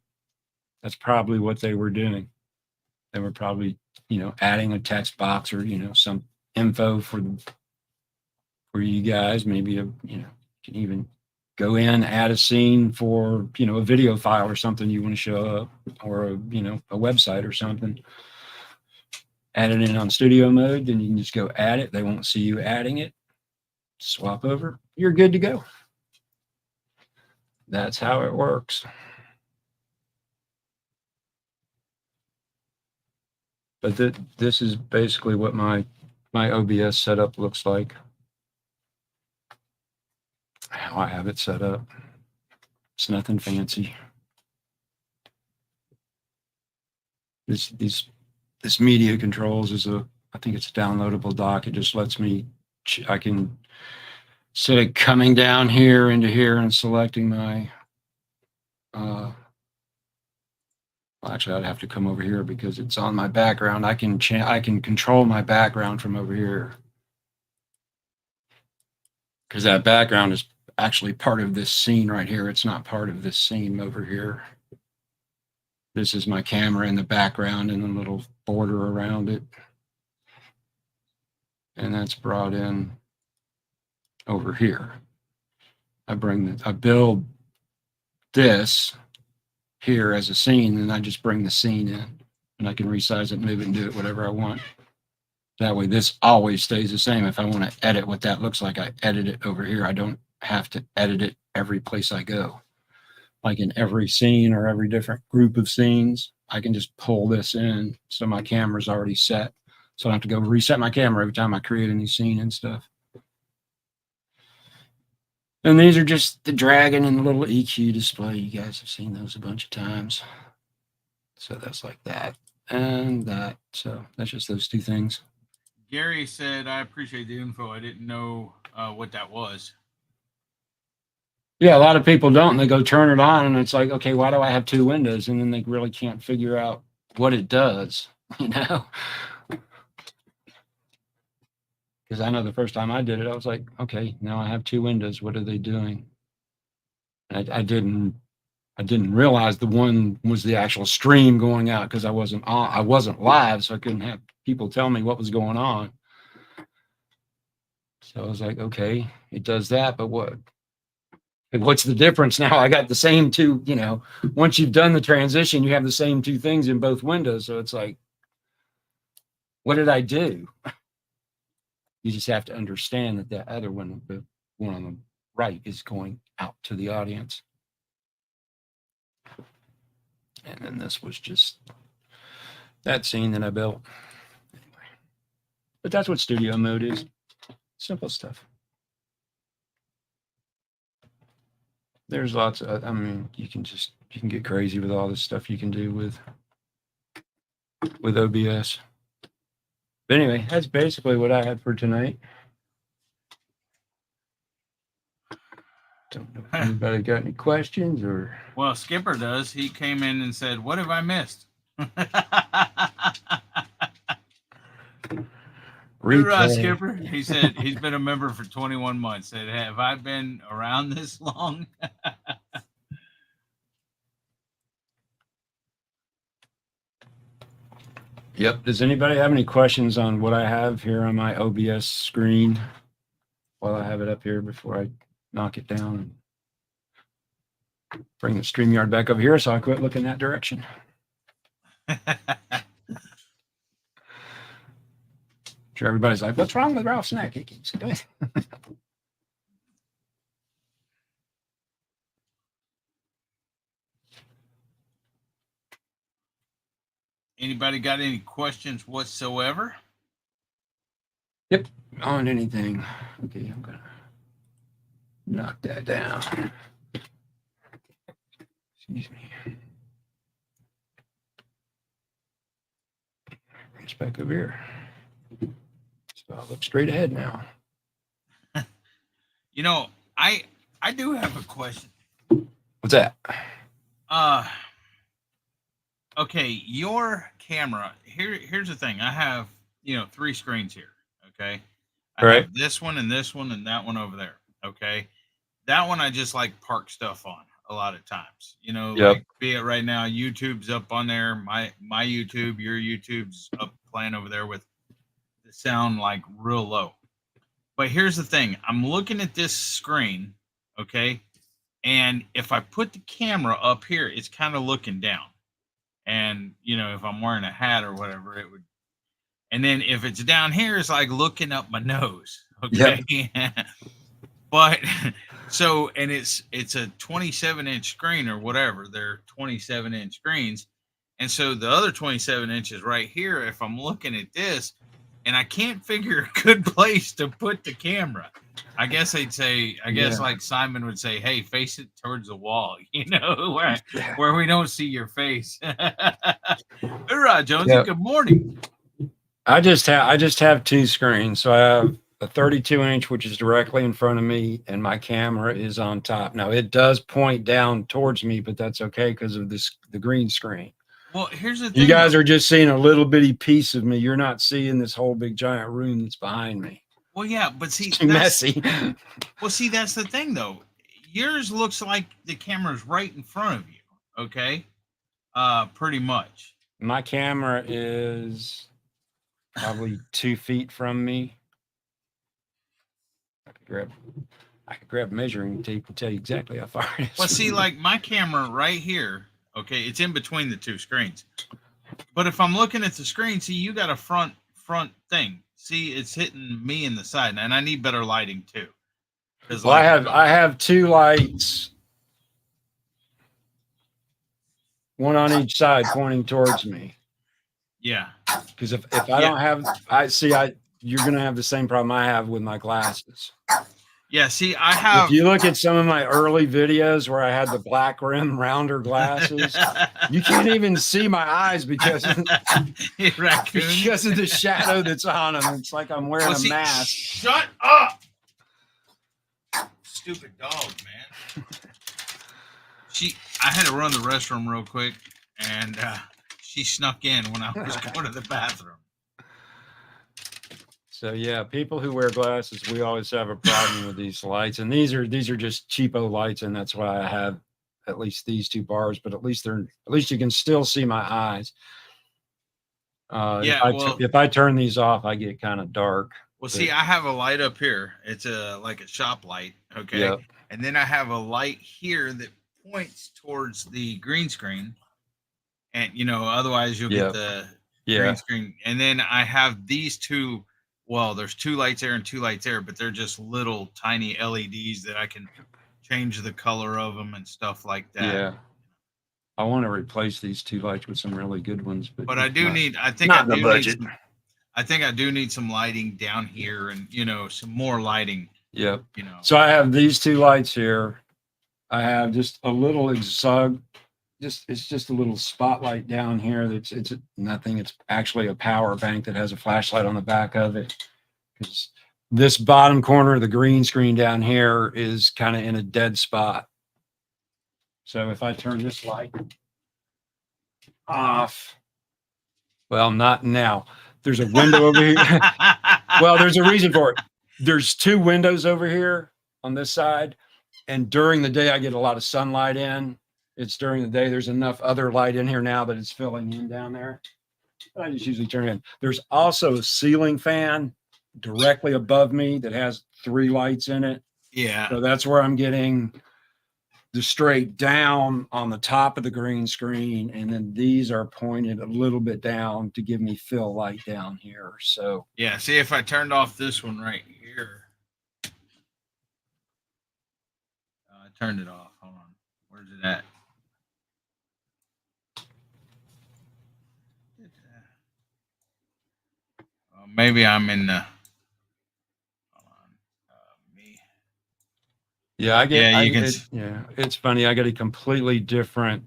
[SPEAKER 2] That's probably what they were doing. They were probably, you know, adding a text box or, you know, some info for you guys. Maybe, you know, you can even go in, add a scene for, a video file or something you want to show up, or a website or something. Add it in on studio mode, then you can just go add it. They won't see you adding it. Swap over, you're good to go. That's how it works. But this is basically what my OBS setup looks like. How I have it set up. It's nothing fancy. This media controls is I think it's a downloadable doc. It just lets me, I can, instead of coming down here into here and selecting my, well, actually I'd have to come over here because it's on my background. I can control my background from over here, because that background is actually part of this scene right here. It's not part of this scene over here. This is my camera in the background and a little border around it. And that's brought in over here. I build this here as a scene, and I just bring the scene in, and I can resize it, move it, and do it whatever I want. That way, this always stays the same. If I want to edit what that looks like, I edit it over here. I don't have to edit it every place I go. Like in every scene or every different group of scenes, I can just pull this in. So my camera's already set. So I don't have to go reset my camera every time I create a new scene and stuff. And these are just the dragon and the little EQ display. You guys have seen those a bunch of times. So that's like that and that. So that's just those two things.
[SPEAKER 1] Gary said, I appreciate the info. I didn't know what that was.
[SPEAKER 2] Yeah, a lot of people don't. And they go turn it on, and it's like, okay, why do I have two windows? And then they really can't figure out what it does, Because I know the first time I did it, I was like, okay, now I have two windows. What are they doing? And I didn't realize the one was the actual stream going out, because I wasn't live, so I couldn't have people tell me what was going on. So I was like, okay, it does that, but what's the difference now? I got the same two, once you've done the transition, you have the same two things in both windows. So it's like, what did I do? You just have to understand that the other one, the one on the right, is going out to the audience. And then this was just that scene that I built. Anyway, but that's what studio mode is. Simple stuff. There's lots of, you can get crazy with all this stuff you can do with OBS. But anyway, that's basically what I had for tonight. Don't know if anybody got any questions or.
[SPEAKER 1] Well, Skipper does. He came in and said, what have I missed? Hoorah, Skipper. He said he's been a member for 21 months. Said, have I been around this long?
[SPEAKER 2] Yep. Does anybody have any questions on what I have here on my OBS screen while I have it up here before I knock it down and bring the StreamYard back over here so I quit looking that direction? Sure, everybody's like, what's wrong with Ralph Snack? He keeps doing it.
[SPEAKER 1] Anybody got any questions whatsoever?
[SPEAKER 2] Yep, on anything. Okay, I'm gonna knock that down. Excuse me. Bring this back over here. So I'll look straight ahead now.
[SPEAKER 1] I do have a question.
[SPEAKER 2] What's that?
[SPEAKER 1] Okay, your camera. Here's the thing. I have, 3 screens here. Okay. I
[SPEAKER 2] Right.
[SPEAKER 1] have this one and that one over there. Okay. That one I just like park stuff on a lot of times.
[SPEAKER 2] Yep.
[SPEAKER 1] Like be it right now, YouTube's up on there. My YouTube, your YouTube's up playing over there with the sound like real low. But here's the thing. I'm looking at this screen, okay? And if I put the camera up here, it's kind of looking down. And you know, if I'm wearing a hat or whatever, it would. And then if it's down here, it's like looking up my nose. Okay. Yep. But so, and it's a 27-inch screen or whatever. They're 27-inch screens. And so the other 27 inches right here, if I'm looking at this, and I can't figure a good place to put the camera. I guess they'd say, like Simon would say, hey, face it towards the wall, you know, where we don't see your face. Hoorah, Jonesy,
[SPEAKER 2] Yep.
[SPEAKER 1] Good morning.
[SPEAKER 2] I just have two screens. So I have a 32-inch, which is directly in front of me, and my camera is on top. Now it does point down towards me, but that's okay because of the green screen.
[SPEAKER 1] Well, here's the thing.
[SPEAKER 2] You guys are just seeing a little bitty piece of me. You're not seeing this whole big giant room that's behind me.
[SPEAKER 1] Well, yeah, but see,
[SPEAKER 2] it's messy.
[SPEAKER 1] Well, see, that's the thing, though. Yours looks like the camera's right in front of you. Okay, pretty much.
[SPEAKER 2] My camera is probably 2 feet from me. I could grab measuring tape and tell you exactly how far it is.
[SPEAKER 1] Well, see, like my camera right here. Okay, it's in between the two screens. But if I'm looking at the screen, see, you got a front thing. See, it's hitting me in the side, and I need better lighting too.
[SPEAKER 2] Well, I have two lights, one on each side pointing towards me.
[SPEAKER 1] Yeah.
[SPEAKER 2] Because if I don't have, you're gonna have the same problem I have with my glasses.
[SPEAKER 1] Yeah, see, I have.
[SPEAKER 2] If you look at some of my early videos where I had the black rim rounder glasses, you can't even see my eyes because of the shadow that's on them. It's like I'm wearing a mask.
[SPEAKER 1] Shut up, stupid dog, man. I had to run the restroom real quick, and she snuck in when I was going to the bathroom.
[SPEAKER 2] So yeah, people who wear glasses, we always have a problem with these lights, and these are just cheapo lights, and that's why I have at least these two bars. But at least you can still see my eyes. If I turn these off, I get kind of dark.
[SPEAKER 1] Well, see, I have a light up here. It's like a shop light, okay. Yep. And then I have a light here that points towards the green screen, and you know, otherwise you'll get the green screen. And then I have these two. Well, there's two lights there and two lights there, but they're just little tiny LEDs that I can change the color of them and stuff like that.
[SPEAKER 2] Yeah. I want to replace these two lights with some really good ones, but
[SPEAKER 1] I do need, I think
[SPEAKER 2] not the budget.
[SPEAKER 1] I think I do need some lighting down here and, you know, some more lighting.
[SPEAKER 2] Yep.
[SPEAKER 1] You know,
[SPEAKER 2] so I have these two lights here. I have just a little it's just a little spotlight down here. It's nothing. It's actually a power bank that has a flashlight on the back of it. Because this bottom corner of the green screen down here is kind of in a dead spot. So if I turn this light off, well, not now. There's a window over here. Well, there's a reason for it. There's two windows over here on this side. And during the day, I get a lot of sunlight in. It's during the day. There's enough other light in here now that it's filling in down there. I just usually turn it in. There's also a ceiling fan directly above me that has 3 lights in it.
[SPEAKER 1] Yeah.
[SPEAKER 2] So that's where I'm getting the straight down on the top of the green screen. And then these are pointed a little bit down to give me fill light down here. So
[SPEAKER 1] yeah, see if I turned off this one right here. I turned it off. Hold on. Where's it at? Maybe I'm in the. Hold on, me.
[SPEAKER 2] Yeah, it's funny. I got a completely different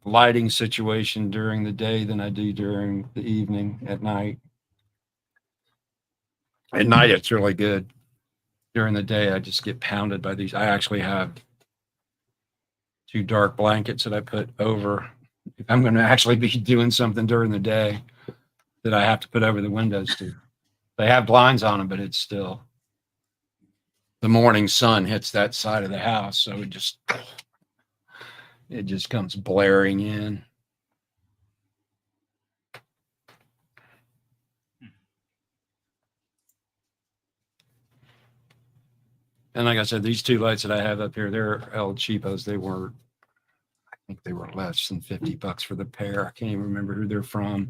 [SPEAKER 2] lighting situation during the day than I do during the evening at night. At night, it's really good. During the day, I just get pounded by these. I actually have 2 dark blankets that I put over. If I'm going to actually be doing something during the day, that I have to put over the windows too. They have blinds on them, but it's still the morning sun hits that side of the house, so it just comes blaring in. And like I said, these two lights that I have up here, they're El Cheapos. I think they were less than $50 for the pair. I can't even remember who they're from.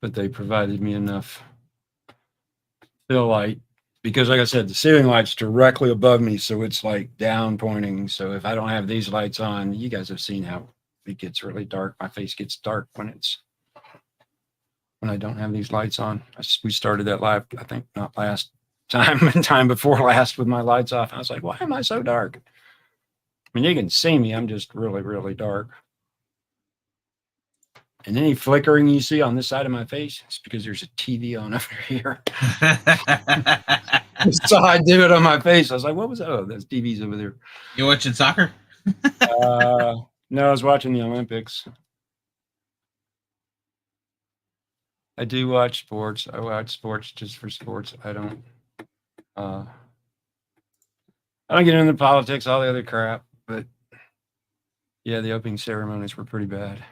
[SPEAKER 2] But they provided me enough fill light because, like I said, the ceiling light's directly above me, so it's like down pointing. So if I don't have these lights on, you guys have seen how it gets really dark. My face gets dark when I don't have these lights on. We started that live, I think, not last time, time before last with my lights off. I was like, why am I so dark? I mean, you can see me. I'm just really, really dark. And any flickering you see on this side of my face, it's because there's a TV on over here. So I do it on my face. I was like, what was that? Oh, there's TV's over there.
[SPEAKER 1] You watching soccer?
[SPEAKER 2] No, I was watching the Olympics. I do watch sports. I watch sports just for sports. I don't get into politics, all the other crap, but yeah, the opening ceremonies were pretty bad.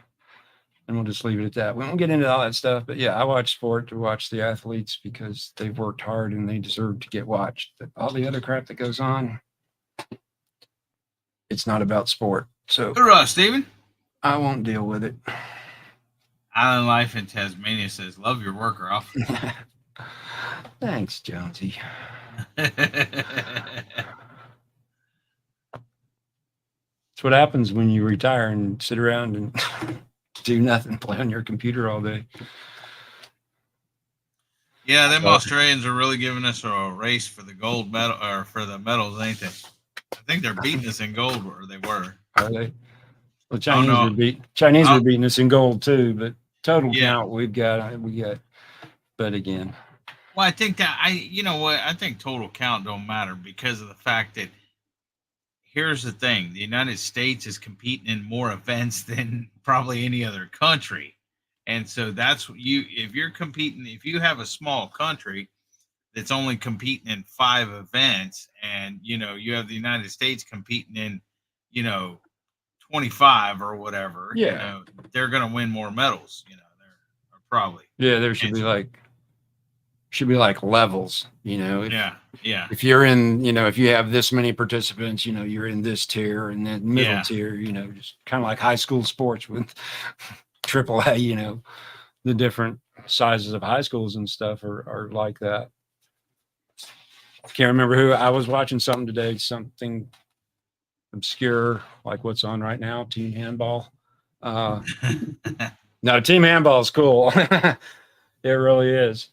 [SPEAKER 2] And we'll just leave it at that. We won't get into all that stuff, but yeah, I watch sport to watch the athletes because they've worked hard and they deserve to get watched. But all the other crap that goes on, it's not about sport. So
[SPEAKER 1] Hoorah, Steven.
[SPEAKER 2] I won't deal with it.
[SPEAKER 1] Island Life in Tasmania says, love your work, Ralph.
[SPEAKER 2] Thanks, Jonesy. It's what happens when you retire and sit around and do nothing, play on your computer all day.
[SPEAKER 1] Yeah, them Australians are really giving us a race for the gold medal or for the medals, ain't they? I think they're beating us in gold, or they were.
[SPEAKER 2] Are they? Well, Chinese were beating us in gold too, but total count we got. But again,
[SPEAKER 1] well, I think that I think total count don't matter because of the fact that here's the thing: the United States is competing in more events than probably any other country, and so that's if you're competing, if you have a small country that's only competing in 5 events, and you have the United States competing in 25 or whatever, they're going to win more medals. They're probably
[SPEAKER 2] there should be like levels. If you're in, if you have this many participants, you're in this tier and then middle tier, just kind of like high school sports with AAA, the different sizes of high schools and stuff are like that. I can't remember who I was watching something today, something obscure, like what's on right now, team handball. No, team handball is cool. It really is.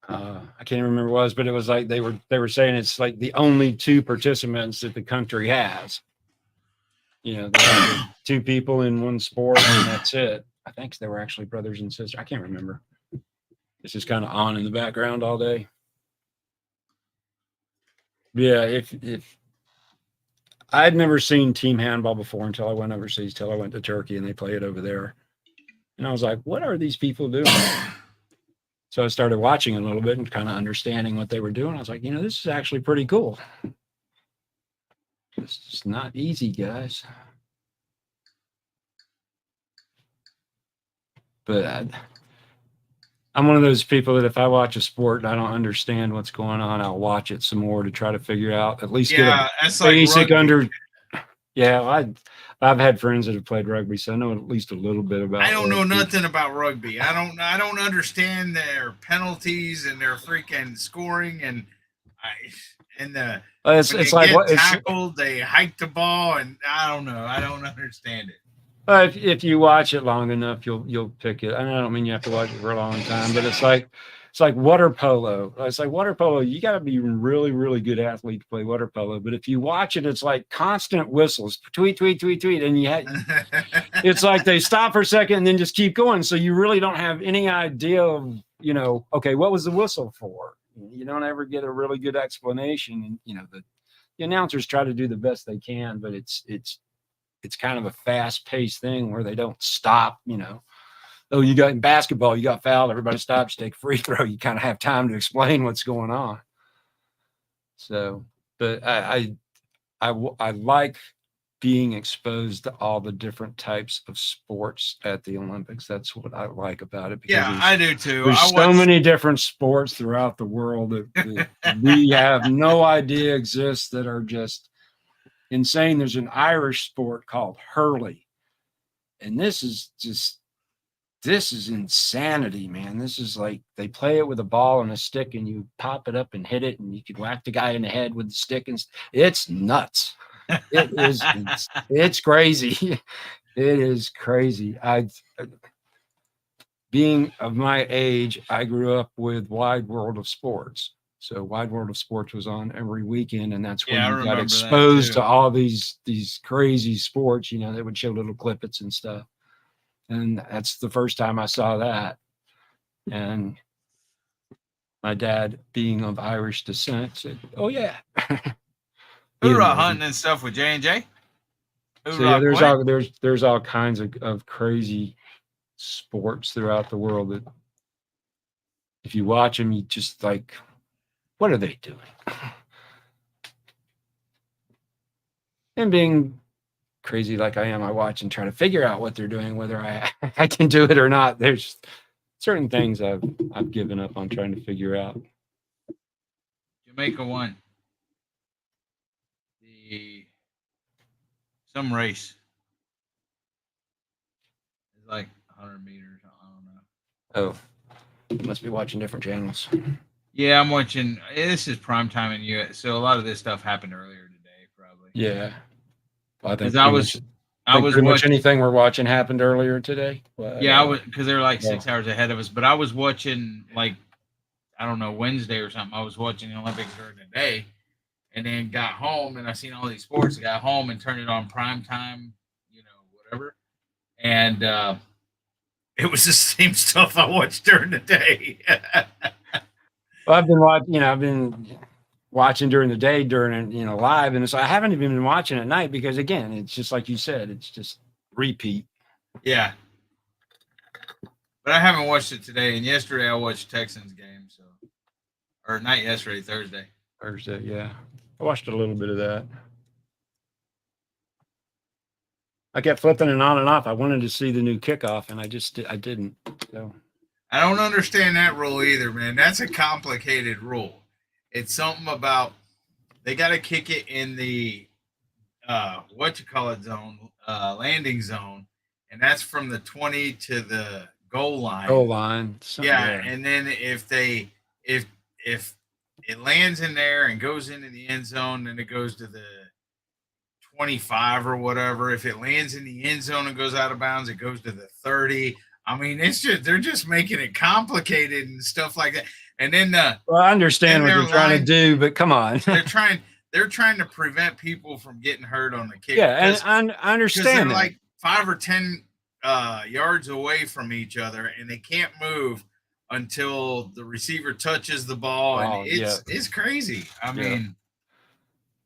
[SPEAKER 2] I can't remember what it was, but it was like they were saying it's like the only 2 participants that the country has. They have 2 people in one sport and that's it. I think they were actually brothers and sisters. I can't remember. It's just kind of on in the background all day. Yeah, if I'd never seen team handball before until I went overseas, till I went to Turkey and they play it over there. And I was like, what are these people doing? So I started watching a little bit and kind of understanding what they were doing. I was like, this is actually pretty cool. This is not easy, guys. But I'm one of those people that if I watch a sport and I don't understand what's going on, I'll watch it some more to try to figure out, at least get a basic I've had friends that have played rugby, so I know at least a little bit about.
[SPEAKER 1] I don't know nothing about rugby. I don't understand their penalties and their freaking scoring
[SPEAKER 2] it's like what
[SPEAKER 1] tackled. They hike the ball, and I don't know. I don't understand it.
[SPEAKER 2] If you watch it long enough, you'll pick it. I don't mean you have to watch it for a long time, but it's like water polo. It's like water polo. You got to be a really, really good athlete to play water polo. But if you watch it, it's like constant whistles, tweet, tweet, tweet, tweet, and it's like they stop for a second and then just keep going. So you really don't have any idea of, okay, what was the whistle for? You don't ever get a really good explanation. And the announcers try to do the best they can, but it's kind of a fast-paced thing where they don't stop, Oh, you got in basketball, you got fouled, everybody stops, you take a free throw. You kind of have time to explain what's going on. So, but I like being exposed to all the different types of sports at the Olympics. That's what I like about it. Because
[SPEAKER 1] Yeah, I do too.
[SPEAKER 2] there's
[SPEAKER 1] I
[SPEAKER 2] so
[SPEAKER 1] watched,
[SPEAKER 2] many different sports throughout the world that we have no idea exist, that are just insane. There's an Irish sport called hurley, and this is insanity, man. This is like, they play it with a ball and a stick, and you pop it up and hit it, and you can whack the guy in the head with the stick, and it's nuts. It's crazy. It is crazy. Being of my age, I grew up with Wide World of Sports. So Wide World of Sports was on every weekend, and that's when
[SPEAKER 1] Yeah, I
[SPEAKER 2] you got
[SPEAKER 1] remember that
[SPEAKER 2] exposed
[SPEAKER 1] too.
[SPEAKER 2] to all these crazy sports. You know, they would show little clippets and stuff. And that's the first time I saw that. And my dad, being of Irish descent, said, "Oh yeah."
[SPEAKER 1] hoorah hunting and stuff with J&J.
[SPEAKER 2] So yeah, there's all kinds of crazy sports throughout the world that if you watch them, you just like, what are they doing? And being crazy like I am, I watch and try to figure out what they're doing, whether I can do it or not. There's certain things I've given up on trying to figure out.
[SPEAKER 1] Jamaica won some race. It's like 100 meters. I don't know.
[SPEAKER 2] Oh, you must be watching different channels.
[SPEAKER 1] Yeah, I'm watching. This is prime time in US, so a lot of this stuff happened earlier today, probably.
[SPEAKER 2] Yeah, well, I think
[SPEAKER 1] Because I was
[SPEAKER 2] pretty much
[SPEAKER 1] watching.
[SPEAKER 2] anything we're watching happened earlier today. Well,
[SPEAKER 1] Yeah, I was, because they're like
[SPEAKER 2] Yeah.
[SPEAKER 1] 6 hours ahead of us. But I was watching, like, I don't know, Wednesday or something. I was watching the Olympics during the day, and then got home and I seen all these sports. I got home and turned it on prime time, whatever, and it was the same stuff I watched during the day.
[SPEAKER 2] Well, I've been watching during the day, during live, and so I haven't even been watching at night because, again, it's just like you said, it's just repeat.
[SPEAKER 1] Yeah. But I haven't watched it today. And yesterday I watched Texans game, or not yesterday, Thursday.
[SPEAKER 2] Thursday, yeah. I watched a little bit of that. I kept flipping it on and off. I wanted to see the new kickoff, and I didn't. So
[SPEAKER 1] I don't understand that rule either, man. That's a complicated rule. It's something about they got to kick it in the zone, landing zone, and that's from the 20 to the goal line.
[SPEAKER 2] Goal line.
[SPEAKER 1] Yeah, and then if it lands in there and goes into the end zone, then it goes to the 25 or whatever. If it lands in the end zone and goes out of bounds, it goes to the 30. I mean, they're just making it complicated and stuff like that. And then
[SPEAKER 2] well, I understand what they're trying to do, but come on.
[SPEAKER 1] they're trying to prevent people from getting hurt on the kick.
[SPEAKER 2] Yeah, and I understand
[SPEAKER 1] they're like 5 or 10 yards away from each other, and they can't move until the receiver touches the ball, and it's crazy. I mean,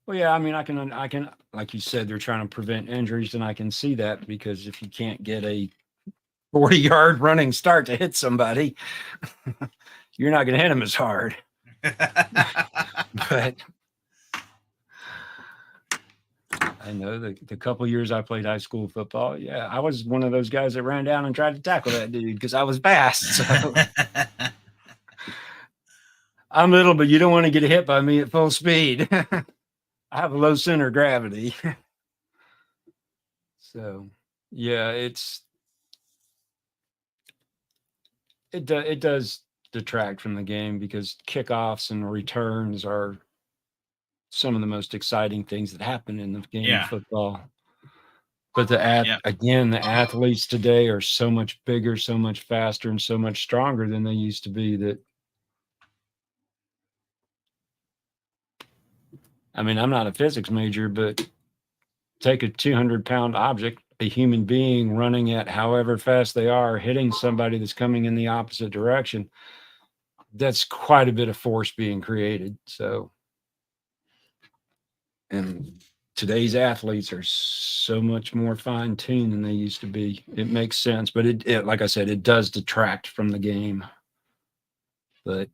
[SPEAKER 2] well, yeah, I mean, I can, like you said, they're trying to prevent injuries, and I can see that, because if you can't get a 40-yard running start to hit somebody, you're not going to hit them as hard. But I know the couple years I played high school football, yeah, I was one of those guys that ran down and tried to tackle that dude because I was fast. So I'm little, but you don't want to get hit by me at full speed. I have a low center of gravity. So yeah, it does detract from the game, because kickoffs and returns are some of the most exciting things that happen in the game of football. But the athletes today are so much bigger, so much faster, and so much stronger than they used to be, that, I mean, I'm not a physics major, but take a 200-pound object, a human being running at however fast they are, hitting somebody that's coming in the opposite direction, that's quite a bit of force being created. So, and today's athletes are so much more fine-tuned than they used to be. It makes sense, but it like I said, it does detract from the game. But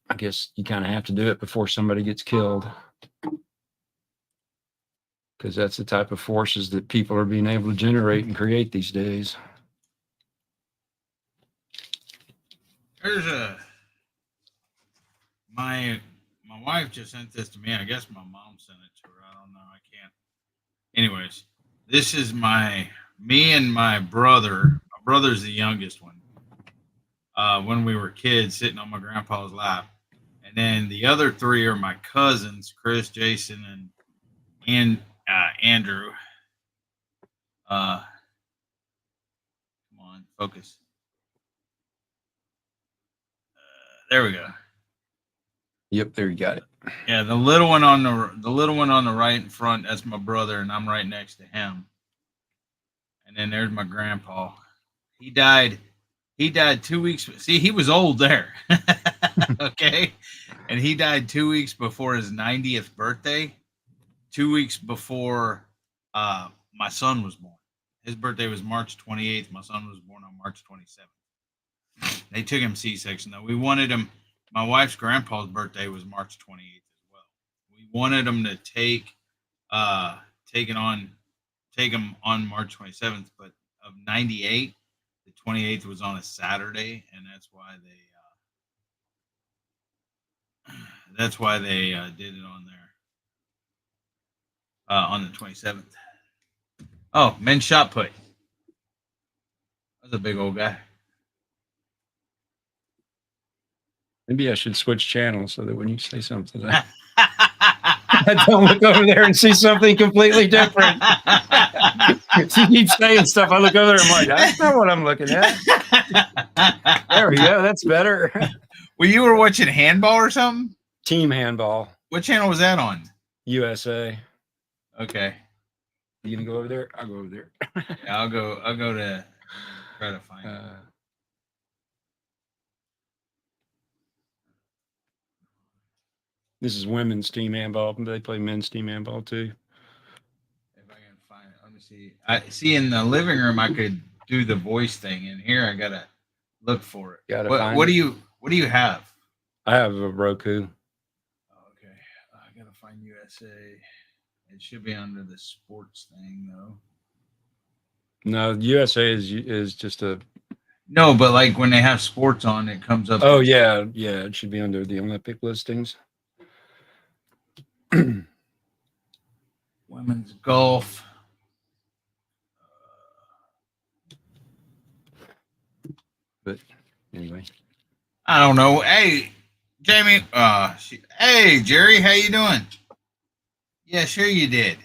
[SPEAKER 2] I guess you kind of have to do it before somebody gets killed, because that's the type of forces that people are being able to generate and create these days.
[SPEAKER 1] There's my wife just sent this to me. I guess my mom sent it to her. I don't know. I can't. Anyways, this is me and my brother. My brother's the youngest one. When we were kids, sitting on my grandpa's lap, and then the other three are my cousins, Chris, Jason, and Andrew. Come on, focus. There we go.
[SPEAKER 2] Yep, there you got it.
[SPEAKER 1] Yeah, the little one on the right in front, that's my brother, and I'm right next to him. And then there's my grandpa. He died 2 weeks. See, he was old there. Okay. And he died 2 weeks before his 90th birthday. 2 weeks before my son was born. His birthday was March 28th. My son was born on March 27th. They took him C-section though. We wanted him. My wife's grandpa's birthday was March 28th as well. We wanted him to take him on March 27th, but of 98, the 28th was on a Saturday, and that's why they did it on there on the 27th. Oh, men's shot put. That's a big old guy.
[SPEAKER 2] Maybe I should switch channels so that when you say something, I don't look over there and see something completely different. She keeps saying stuff. I look over there and I'm like, that's not what I'm looking at. There we go. That's better.
[SPEAKER 1] Well, you were watching handball or something?
[SPEAKER 2] Team handball.
[SPEAKER 1] What channel was that on?
[SPEAKER 2] USA.
[SPEAKER 1] Okay.
[SPEAKER 2] You gonna go over there? I'll go over there.
[SPEAKER 1] Yeah, I'll go to try to find it.
[SPEAKER 2] This is women's team handball. They play men's team handball too.
[SPEAKER 1] If I can find it, let me see. I see in the living room I could do the voice thing, and here I gotta look for it. What do you have?
[SPEAKER 2] I have a Roku.
[SPEAKER 1] Okay, I gotta find USA. It should be under the sports thing though.
[SPEAKER 2] No, USA is just a.
[SPEAKER 1] No, but like when they have sports on, it comes up.
[SPEAKER 2] Oh yeah, it should be under the Olympic listings.
[SPEAKER 1] Women's golf.
[SPEAKER 2] But anyway,
[SPEAKER 1] I don't know. Hey, Jamie. Hey, Jerry. How you doing? Yeah, sure you did.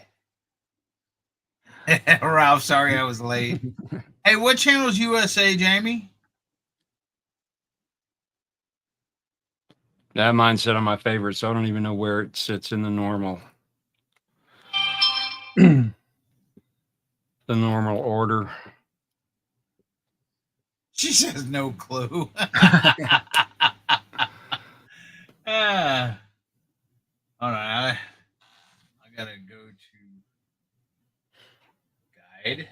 [SPEAKER 1] Ralph, sorry I was late. Hey, what channel's USA, Jamie?
[SPEAKER 2] that mine's set on my favorite, so I don't even know where it sits in the normal. The normal order.
[SPEAKER 1] She says no clue. All right, I gotta go to guide.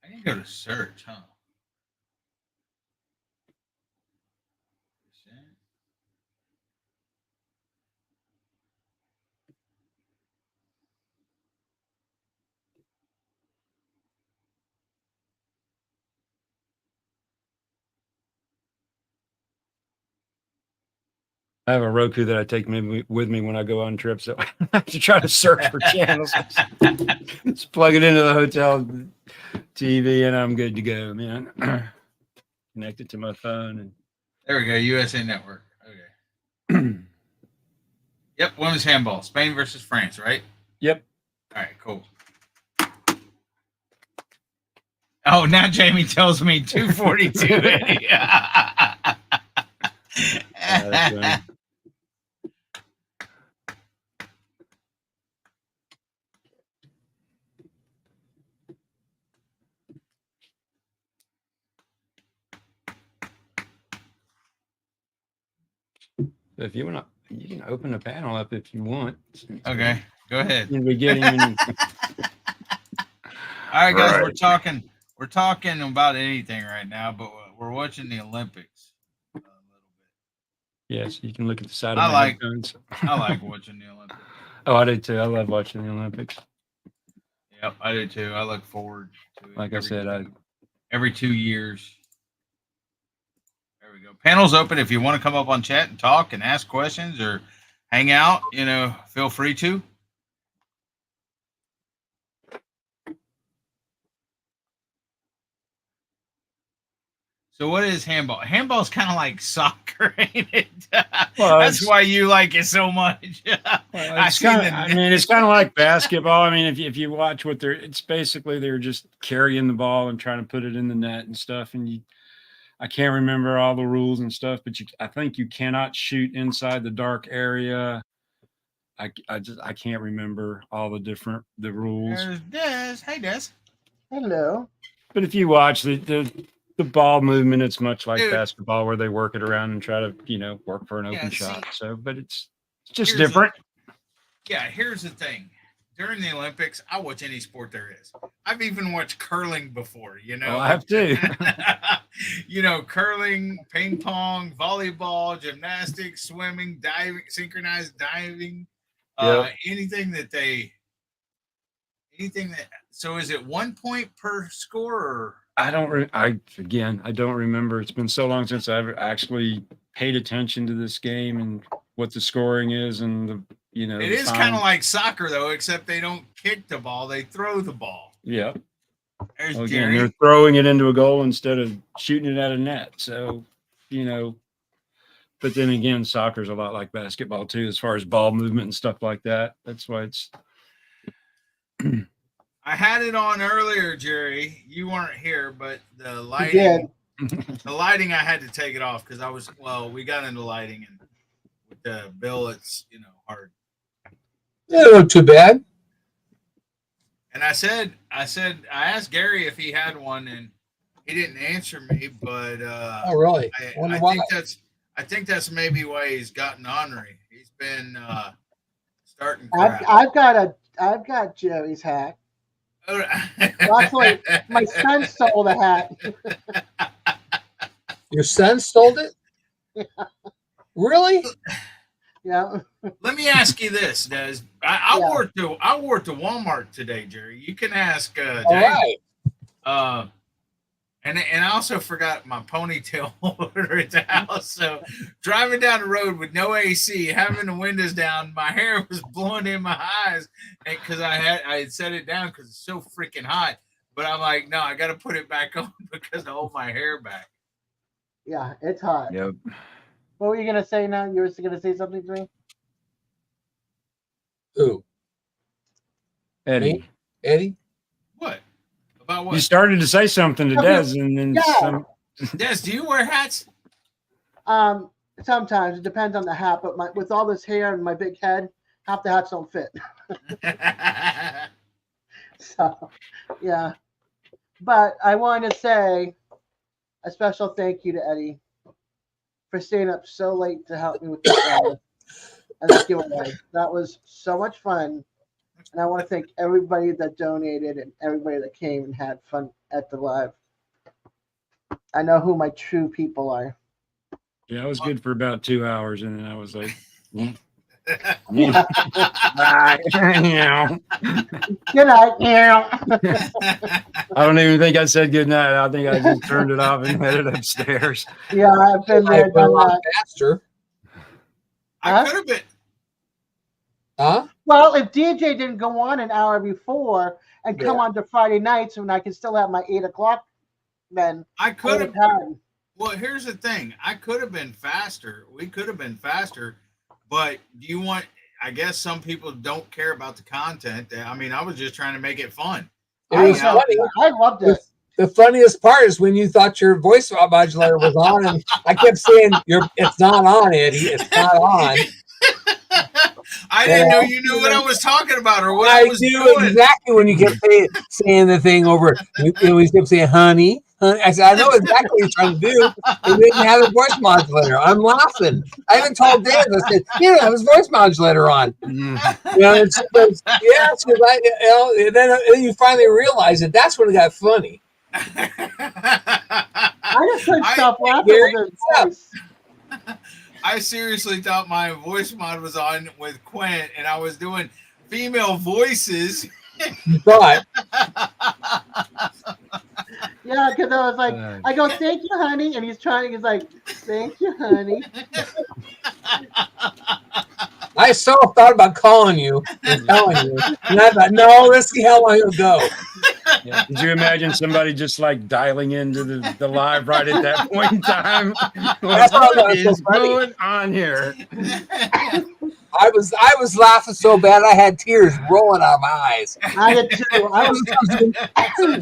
[SPEAKER 1] I can go to search, huh?
[SPEAKER 2] I have a Roku that I take with me when I go on trips. So I have to try to search for channels. Just plug it into the hotel TV and I'm good to go, man. Connect it to my phone. And
[SPEAKER 1] There we go, USA Network. Okay. Yep, women's handball, Spain versus France, right?
[SPEAKER 2] Yep.
[SPEAKER 1] All right, cool. Oh, now Jamie tells me 242.
[SPEAKER 2] That's right. If you want to, you can open the panel up if you want.
[SPEAKER 1] Okay, go ahead.
[SPEAKER 2] In the beginning. All
[SPEAKER 1] right, guys, we're talking about anything right now, but we're watching the Olympics a little bit.
[SPEAKER 2] Yes, you can look at the side of
[SPEAKER 1] I
[SPEAKER 2] my
[SPEAKER 1] like-
[SPEAKER 2] headphones.
[SPEAKER 1] I like watching the Olympics.
[SPEAKER 2] Oh, I do too. I love watching the Olympics.
[SPEAKER 1] Yep, I do too. I look forward to it.
[SPEAKER 2] Like I said,
[SPEAKER 1] every 2 years. There we go. Panel's open. If you want to come up on chat and talk and ask questions or hang out, feel free to. So what is handball? Handball's kind of like soccer, ain't it?
[SPEAKER 2] Well,
[SPEAKER 1] That's why you like it so much.
[SPEAKER 2] it's kind of like basketball. I mean, if you watch what it's basically they're just carrying the ball and trying to put it in the net and stuff. And I can't remember all the rules and stuff, but I think you cannot shoot inside the dark area. I can't remember all the rules.
[SPEAKER 1] There's Des. Hey, Des.
[SPEAKER 5] Hello.
[SPEAKER 2] But if you watch the ball movement, it's much like
[SPEAKER 1] Dude.
[SPEAKER 2] basketball where they work it around and try to, work for an open shot. So, but it's just
[SPEAKER 1] Here's
[SPEAKER 2] different.
[SPEAKER 1] Here's the thing. During the Olympics, I watch any sport there is. I've even watched curling before,
[SPEAKER 2] Oh, I have too.
[SPEAKER 1] Curling, ping pong, volleyball, gymnastics, swimming, diving, synchronized diving, anything that so is it 1 point per score or?
[SPEAKER 2] I don't remember. It's been so long since I've actually paid attention to this game and what the scoring is and
[SPEAKER 1] It is kind of like soccer though, except they don't kick the ball; they throw the ball.
[SPEAKER 2] Yeah.
[SPEAKER 1] There's
[SPEAKER 2] Again,
[SPEAKER 1] Jerry.
[SPEAKER 2] they're throwing it into a goal instead of shooting it at a net. So, but then again, soccer's a lot like basketball too, as far as ball movement and stuff like that. That's why it's.
[SPEAKER 1] I had it on earlier, Jerry. You weren't here, but the lighting. The lighting, I had to take it off because we got into lighting and with the bill, it's hard.
[SPEAKER 5] Yeah, not too bad.
[SPEAKER 1] And I asked Gary if he had one, and he didn't answer me. But
[SPEAKER 5] Oh, really?
[SPEAKER 1] I think that's maybe why he's gotten ornery. He's been starting crap.
[SPEAKER 6] I've got Jerry's hat. Actually, my son stole the hat.
[SPEAKER 5] Your son stole it?
[SPEAKER 6] Yeah.
[SPEAKER 5] Really?
[SPEAKER 6] Yeah.
[SPEAKER 1] Let me ask you this, Des. I wore it to Walmart today, Jerry. You can ask
[SPEAKER 5] All
[SPEAKER 1] James.
[SPEAKER 5] right.
[SPEAKER 1] And I also forgot my ponytail holder at the house. So driving down the road with no AC, having the windows down, my hair was blowing in my eyes because I had set it down because it's so freaking hot. But I'm like, no, I got to put it back on because I hold my hair back.
[SPEAKER 6] Yeah, it's hot.
[SPEAKER 2] Yep.
[SPEAKER 6] What were you gonna say now? You were gonna say something to me?
[SPEAKER 5] Who?
[SPEAKER 2] Eddie.
[SPEAKER 5] Eddie?
[SPEAKER 1] What? About
[SPEAKER 2] You
[SPEAKER 1] what?
[SPEAKER 2] started to say something to
[SPEAKER 6] Okay.
[SPEAKER 2] Des, and then
[SPEAKER 6] Yeah.
[SPEAKER 1] Des, do you wear hats?
[SPEAKER 6] Sometimes it depends on the hat, but with all this hair and my big head, half the hats don't fit. So, yeah. But I want to say a special thank you to Eddie for staying up so late to help me with the giveaway. That was so much fun. And I want to thank everybody that donated and everybody that came and had fun at the live. I know who my true people are.
[SPEAKER 2] Yeah, I was good for about 2 hours, and then I was like,
[SPEAKER 6] Good
[SPEAKER 2] yeah.
[SPEAKER 6] night. Yeah.
[SPEAKER 2] I don't even think I said good night. I think I just turned it off and headed upstairs.
[SPEAKER 6] Yeah, I've been there, done that.
[SPEAKER 5] Faster.
[SPEAKER 1] I could have been.
[SPEAKER 5] Huh?
[SPEAKER 6] Well, if DJ didn't go on an hour before and come
[SPEAKER 5] Yeah.
[SPEAKER 6] on to Friday nights when I could still have my 8 o'clock, then
[SPEAKER 1] I
[SPEAKER 6] I
[SPEAKER 1] could
[SPEAKER 6] would
[SPEAKER 1] have.
[SPEAKER 6] have had.
[SPEAKER 1] Well, here's the thing. I could have been faster. We could have been faster. But do you want? I guess some people don't care about the content. I mean, I was just trying to make it fun.
[SPEAKER 5] It was
[SPEAKER 1] Yeah.
[SPEAKER 5] funny.
[SPEAKER 6] I loved it.
[SPEAKER 5] The funniest part is when you thought your voice modulator was on, and I kept saying, "It's not on, Eddie. It's not on."
[SPEAKER 1] I didn't know you knew what I was talking about or what I
[SPEAKER 5] I
[SPEAKER 1] was
[SPEAKER 5] knew
[SPEAKER 1] doing.
[SPEAKER 5] exactly when you kept saying the thing over. You always kept saying, honey. I said, I know exactly what you're trying to do. You didn't have a voice modulator. I'm laughing. I even told Dave, I said, you don't have his voice modulator on.
[SPEAKER 2] Mm.
[SPEAKER 5] And then you finally realize that that's when it got funny.
[SPEAKER 6] I just couldn't stop laughing
[SPEAKER 5] Gary,
[SPEAKER 6] with his voice.
[SPEAKER 1] I seriously thought my voice mod was on with Quint, and I was doing female voices.
[SPEAKER 5] You thought.
[SPEAKER 6] Yeah, because I was like,
[SPEAKER 2] Uh,
[SPEAKER 6] I go, thank you, honey. And he's like, thank you, honey.
[SPEAKER 5] I so thought about calling you and telling you. And I thought, no, let's see how long it'll go.
[SPEAKER 2] yeah. Did you imagine somebody just like dialing into the live right at that point in time?
[SPEAKER 5] That's why I thought
[SPEAKER 2] What
[SPEAKER 5] it was so
[SPEAKER 2] is
[SPEAKER 5] funny.
[SPEAKER 2] going on here?
[SPEAKER 5] I was laughing so bad I had tears rolling out of my eyes.
[SPEAKER 6] I did too. I was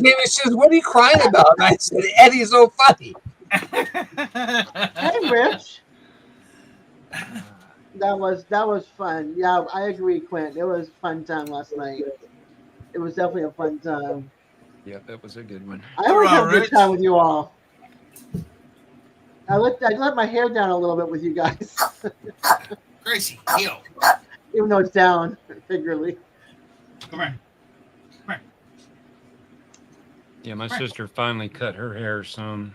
[SPEAKER 5] David says, "What are you crying about?" And I said, "Eddie's so funny."
[SPEAKER 6] hey, Rich. That was fun. Yeah, I agree, Quint. It was a fun time last night. It was definitely a fun time.
[SPEAKER 2] Yeah, that was a good one.
[SPEAKER 6] I always have a
[SPEAKER 1] Rich.
[SPEAKER 6] good time with you all. I let my hair down a little bit with you guys,
[SPEAKER 1] Gracie, heel.
[SPEAKER 6] even though it's down figuratively.
[SPEAKER 1] Come here.
[SPEAKER 2] Yeah, my sister finally cut her hair some.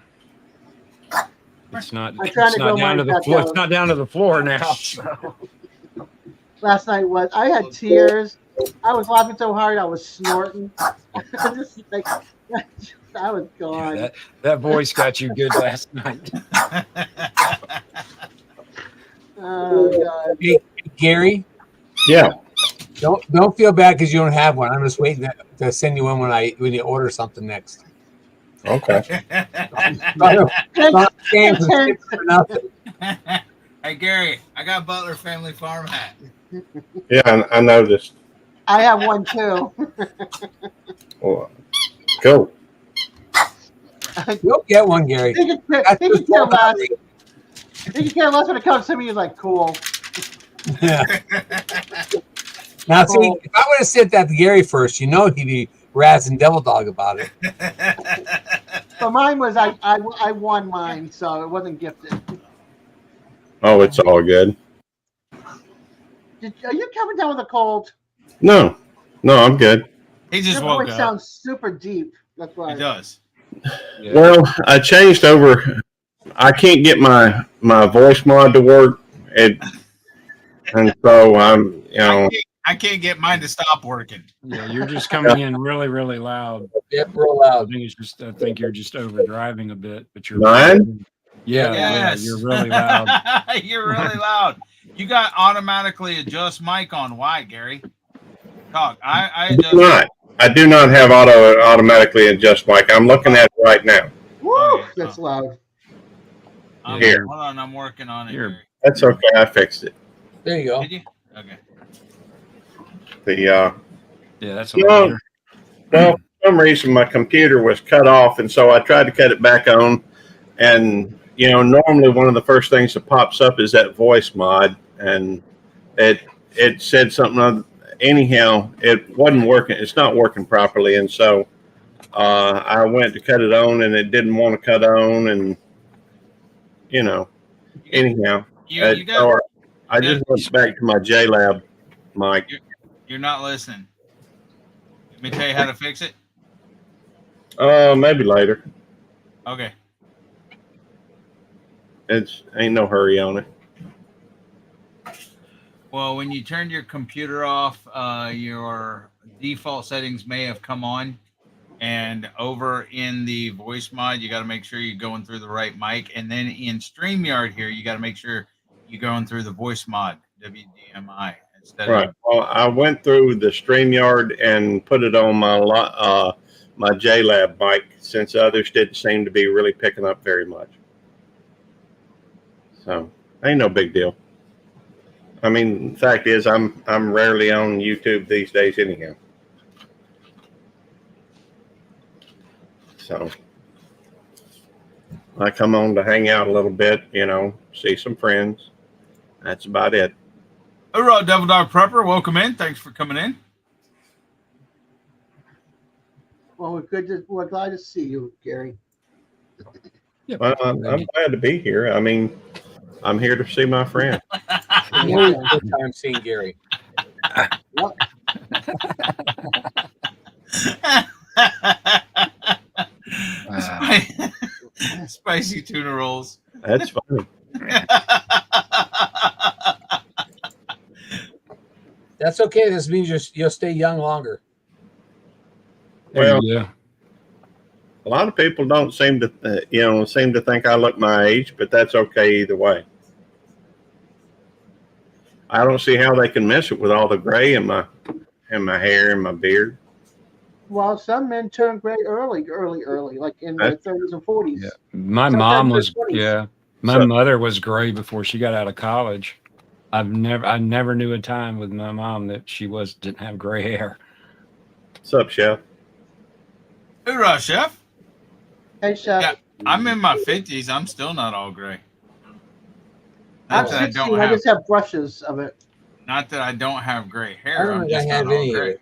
[SPEAKER 2] It's not.
[SPEAKER 6] I'm trying
[SPEAKER 2] It's
[SPEAKER 6] to
[SPEAKER 2] not
[SPEAKER 6] go
[SPEAKER 2] down to
[SPEAKER 6] mine
[SPEAKER 2] the
[SPEAKER 6] back
[SPEAKER 2] floor.
[SPEAKER 6] down.
[SPEAKER 2] It's not down to the floor now. So.
[SPEAKER 6] Last night I had tears. I was laughing so hard I was snorting. I just like I was gone.
[SPEAKER 2] Yeah, that voice got you good last night.
[SPEAKER 6] Oh god.
[SPEAKER 5] Hey, Gary,
[SPEAKER 7] Yeah.
[SPEAKER 5] don't feel bad because you don't have one. I'm just waiting to send you one when you order something next.
[SPEAKER 7] Okay.
[SPEAKER 5] Not scams and tips for nothing.
[SPEAKER 1] Hey Gary, I got Butler Family Farm hat.
[SPEAKER 7] Yeah, I noticed.
[SPEAKER 6] I have one too.
[SPEAKER 7] Well, cool.
[SPEAKER 5] You'll get one, Gary.
[SPEAKER 6] He can
[SPEAKER 5] That's
[SPEAKER 6] care
[SPEAKER 5] just one
[SPEAKER 6] less.
[SPEAKER 5] thing.
[SPEAKER 6] He can care less when it comes to me. He's like, cool.
[SPEAKER 5] Yeah. Now, see, if I would have said that to Gary first, you know he'd be razzing Devil Dog about it.
[SPEAKER 6] So mine was I won mine, so it wasn't gifted.
[SPEAKER 7] Oh, it's all good.
[SPEAKER 6] Are you coming down with a cold?
[SPEAKER 7] No, I'm good.
[SPEAKER 1] He just
[SPEAKER 6] Your
[SPEAKER 1] woke
[SPEAKER 6] voice
[SPEAKER 1] up.
[SPEAKER 6] sounds super deep. That's
[SPEAKER 1] He
[SPEAKER 6] why.
[SPEAKER 1] does.
[SPEAKER 2] Yeah.
[SPEAKER 7] Well, I changed over. I can't get my voice mod to work, and so I'm,
[SPEAKER 1] I can't get mine to stop working.
[SPEAKER 2] Yeah, you're just coming in really, really loud.
[SPEAKER 5] Yep, real
[SPEAKER 2] I
[SPEAKER 5] loud.
[SPEAKER 2] think it's just. I think you're just overdriving a bit, but you're.
[SPEAKER 7] Mine?
[SPEAKER 2] Yeah,
[SPEAKER 1] Yes.
[SPEAKER 2] yeah, you're really loud.
[SPEAKER 1] You're really loud. You got automatically adjust mic on. Why, Gary? Talk. I adjust.
[SPEAKER 7] I do not have automatically adjust mic. I'm looking at it right now.
[SPEAKER 6] Woo!
[SPEAKER 1] Okay.
[SPEAKER 6] That's loud.
[SPEAKER 7] Here.
[SPEAKER 1] Hold on, I'm working on it.
[SPEAKER 2] Here.
[SPEAKER 1] Gary.
[SPEAKER 7] That's okay. I fixed it.
[SPEAKER 5] There you go.
[SPEAKER 1] Did you? Okay.
[SPEAKER 7] The
[SPEAKER 2] Yeah, that's a
[SPEAKER 7] No.
[SPEAKER 2] lot better.
[SPEAKER 7] well, for some reason my computer was cut off, and so I tried to cut it back on. And normally one of the first things that pops up is that voice mod, and it said something. Anyhow, it wasn't working. It's not working properly, and so I went to cut it on, and it didn't want to cut on, and anyhow,
[SPEAKER 1] You got.
[SPEAKER 7] so I just went back to my JLab mic.
[SPEAKER 1] You're not listening. Let me tell you how to fix it.
[SPEAKER 7] Maybe later.
[SPEAKER 1] Okay.
[SPEAKER 7] It's ain't no hurry on it.
[SPEAKER 1] Well, when you turned your computer off, your default settings may have come on. And over in the voice mod, you got to make sure you're going through the right mic. And then in StreamYard here, you got to make sure you're going through the voice mod, WDMI, instead
[SPEAKER 7] Right.
[SPEAKER 1] of.
[SPEAKER 7] Well, I went through the StreamYard and put it on my my JLab mic, since others didn't seem to be really picking up very much. So ain't no big deal. I mean, the fact is, I'm rarely on YouTube these days anyhow. So I come on to hang out a little bit, see some friends. That's about it.
[SPEAKER 1] All right, Devil Dog Prepper, welcome in. Thanks for coming in.
[SPEAKER 6] Well, we're glad to see you, Gary.
[SPEAKER 2] Yep.
[SPEAKER 7] Well, I'm glad to be here. I mean, I'm here to see my friend.
[SPEAKER 5] Always a good time seeing Gary.
[SPEAKER 1] Spicy tuna rolls.
[SPEAKER 7] That's funny.
[SPEAKER 5] okay. This means you'll stay young longer.
[SPEAKER 7] Well,
[SPEAKER 2] yeah.
[SPEAKER 7] a lot of people don't seem to think I look my age, but that's okay either way. I don't see how they can miss it with all the gray in my hair and my beard.
[SPEAKER 6] Well, some men turn gray early, like in their 30s and 40s.
[SPEAKER 2] Yeah. My
[SPEAKER 6] Sometimes
[SPEAKER 2] mom
[SPEAKER 6] they're
[SPEAKER 2] was
[SPEAKER 6] 20s.
[SPEAKER 2] yeah. My
[SPEAKER 7] So-
[SPEAKER 2] mother was gray before she got out of college. I never knew a time with my mom that she didn't have gray hair.
[SPEAKER 7] What's up, Chef?
[SPEAKER 1] Hoorah, chef.
[SPEAKER 6] Hey, Chef.
[SPEAKER 1] Yeah, I'm in my 50s. I'm still not all gray.
[SPEAKER 6] I'm
[SPEAKER 1] Not that I
[SPEAKER 6] 16.
[SPEAKER 1] don't
[SPEAKER 6] I
[SPEAKER 1] have,
[SPEAKER 6] just have brushes of it.
[SPEAKER 1] not that I don't have gray
[SPEAKER 5] I
[SPEAKER 1] hair.
[SPEAKER 5] don't
[SPEAKER 1] I'm
[SPEAKER 5] think I
[SPEAKER 1] just
[SPEAKER 5] have
[SPEAKER 1] not all
[SPEAKER 5] any
[SPEAKER 1] gray.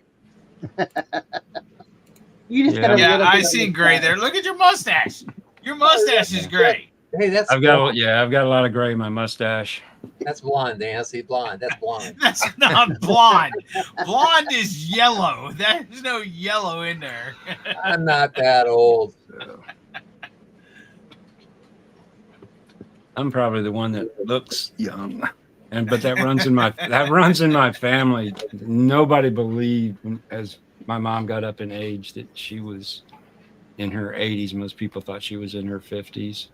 [SPEAKER 5] either.
[SPEAKER 6] You just
[SPEAKER 2] Yeah.
[SPEAKER 6] gotta
[SPEAKER 1] Yeah,
[SPEAKER 6] really
[SPEAKER 1] I
[SPEAKER 6] get on
[SPEAKER 1] seen
[SPEAKER 6] your
[SPEAKER 1] gray
[SPEAKER 6] side.
[SPEAKER 1] there. Look at your mustache. Your mustache is gray.
[SPEAKER 5] Hey, that's
[SPEAKER 2] I've got a lot of gray in my mustache.
[SPEAKER 5] that's blonde, Nancy. Blonde. That's blonde.
[SPEAKER 1] That's not blonde. Blonde is yellow. There's no yellow in there.
[SPEAKER 5] I'm not that old.
[SPEAKER 2] I'm probably the one that looks young, but that runs in my family. Nobody believed as my mom got up in age that she was in her 80s. Most people thought she was in her 50s.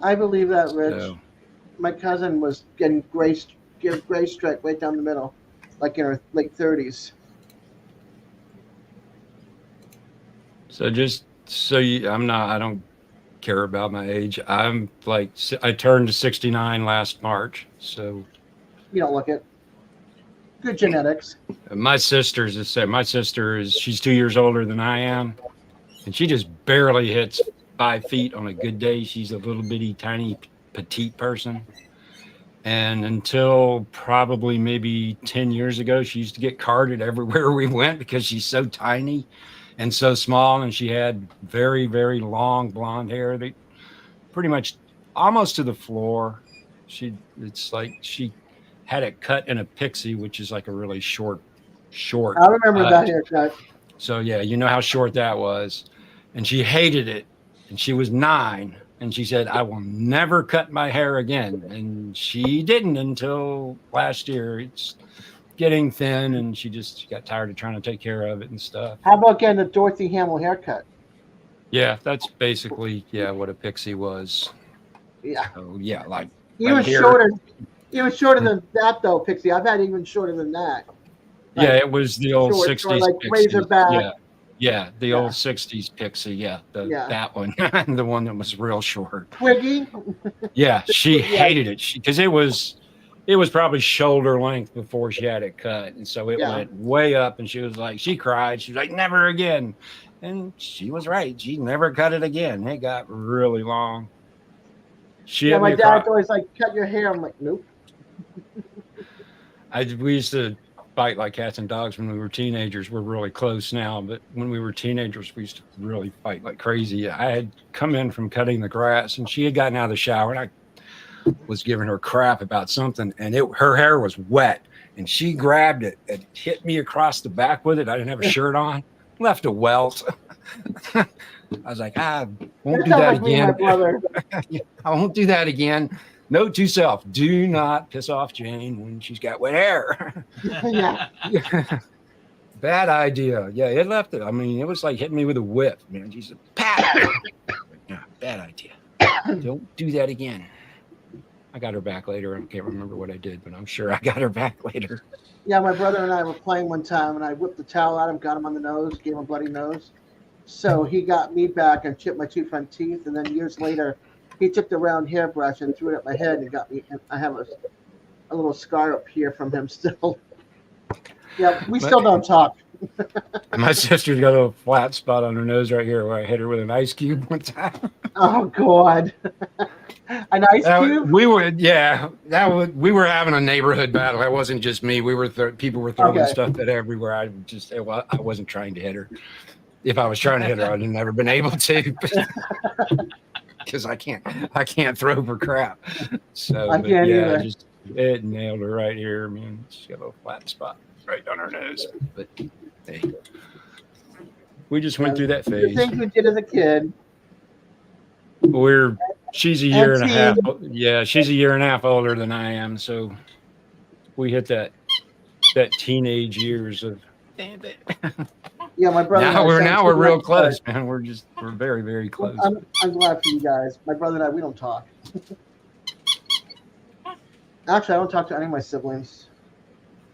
[SPEAKER 6] I believe that, Rich.
[SPEAKER 2] So,
[SPEAKER 6] My cousin was getting gray stripe right down the middle, like in her late 30s.
[SPEAKER 2] so just so you, I don't care about my age. I'm like, I turned 69 last March. So
[SPEAKER 6] You don't look it. Good genetics.
[SPEAKER 2] my sister's the same. My sister she's 2 years older than I am, and she just barely hits 5 feet on a good day. She's a little bitty, tiny, petite person. And until probably maybe 10 years ago, she used to get carted everywhere we went because she's so tiny and so small. And she had very, very long blonde hair that pretty much almost to the floor. It's like she had it cut in a pixie, which is like a really short.
[SPEAKER 6] I remember that haircut.
[SPEAKER 2] So yeah, you know how short that was. And she hated it. And she was 9. And she said, I will never cut my hair again. And she didn't until last year. It's getting thin, and she got tired of trying to take care of it and stuff.
[SPEAKER 6] How about getting a Dorothy Hamill haircut?
[SPEAKER 2] Yeah, that's basically, what a pixie was.
[SPEAKER 6] Yeah.
[SPEAKER 2] So yeah, like
[SPEAKER 6] Even
[SPEAKER 2] right here.
[SPEAKER 6] shorter. Even shorter than that, though, Pixie. I've had even shorter than that.
[SPEAKER 2] Yeah, it was the old
[SPEAKER 6] short,
[SPEAKER 2] 60s
[SPEAKER 6] like
[SPEAKER 2] pixie.
[SPEAKER 6] Razorback.
[SPEAKER 2] Yeah, the
[SPEAKER 6] Yeah.
[SPEAKER 2] old 60s pixie. Yeah,
[SPEAKER 6] Yeah.
[SPEAKER 2] that one, the one that was real short.
[SPEAKER 6] Twiggy.
[SPEAKER 2] Yeah, she
[SPEAKER 6] Yeah.
[SPEAKER 2] hated it because it was probably shoulder length before she had it cut, and so it
[SPEAKER 6] Yeah.
[SPEAKER 2] went way up. And she cried. She was like, "Never again," and she was right. She never cut it again. It got really long. She
[SPEAKER 6] Yeah,
[SPEAKER 2] hit
[SPEAKER 6] my
[SPEAKER 2] me
[SPEAKER 6] dad's always like, cut your hair. I'm like, nope.
[SPEAKER 2] we used to fight like cats and dogs when we were teenagers. We're really close now, but when we were teenagers, we used to really fight like crazy. I had come in from cutting the grass, and she had gotten out of the shower, and I was giving her crap about something, and her hair was wet, and she grabbed it and hit me across the back with it. I didn't have a shirt on, left a welt. I was like, I won't do
[SPEAKER 6] sounds
[SPEAKER 2] that
[SPEAKER 6] like me and
[SPEAKER 2] again.
[SPEAKER 6] my brother.
[SPEAKER 2] I won't do that again. Note to self: do not piss off Jane when she's got wet hair.
[SPEAKER 6] Yeah.
[SPEAKER 2] Bad idea. Yeah, it left it. I mean, it was like hitting me with a whip, man. She said, "Pat." Yeah, bad idea. Don't do that again. I got her back later. I can't remember what I did, but I'm sure I got her back later.
[SPEAKER 6] Yeah, my brother and I were playing one time, and I whipped the towel at him, got him on the nose, gave him a bloody nose. So he got me back and chipped my 2 front teeth, and then years later, he took the round hairbrush and threw it at my head and got me. And I have a little scar up here from him still. Yeah, we still don't talk.
[SPEAKER 2] My sister's got a flat spot on her nose right here where I hit her with an ice cube one time.
[SPEAKER 6] Oh God, an ice cube.
[SPEAKER 2] We were having a neighborhood battle. It wasn't just me. We were people were throwing
[SPEAKER 6] Okay.
[SPEAKER 2] stuff at everywhere. I wasn't trying to hit her. If I was trying to hit her, I'd have never been able to. Because I can't throw for crap. So
[SPEAKER 6] I can't either.
[SPEAKER 2] It nailed her right here, man. She's got a little flat spot right on her nose. But hey, we just went through that
[SPEAKER 6] The
[SPEAKER 2] phase.
[SPEAKER 6] things we did as a kid.
[SPEAKER 2] She's a year and a half.
[SPEAKER 6] And
[SPEAKER 2] Yeah, she's a year and a half older than I am. So we hit that that teenage years of.
[SPEAKER 6] Yeah, my brother. and I
[SPEAKER 2] Now
[SPEAKER 6] sound
[SPEAKER 2] we're
[SPEAKER 6] too
[SPEAKER 2] real
[SPEAKER 6] much,
[SPEAKER 2] close, man. We're very, very
[SPEAKER 6] but
[SPEAKER 2] close.
[SPEAKER 6] I'm glad for you guys. My brother and I, we don't talk. Actually, I don't talk to any of my siblings.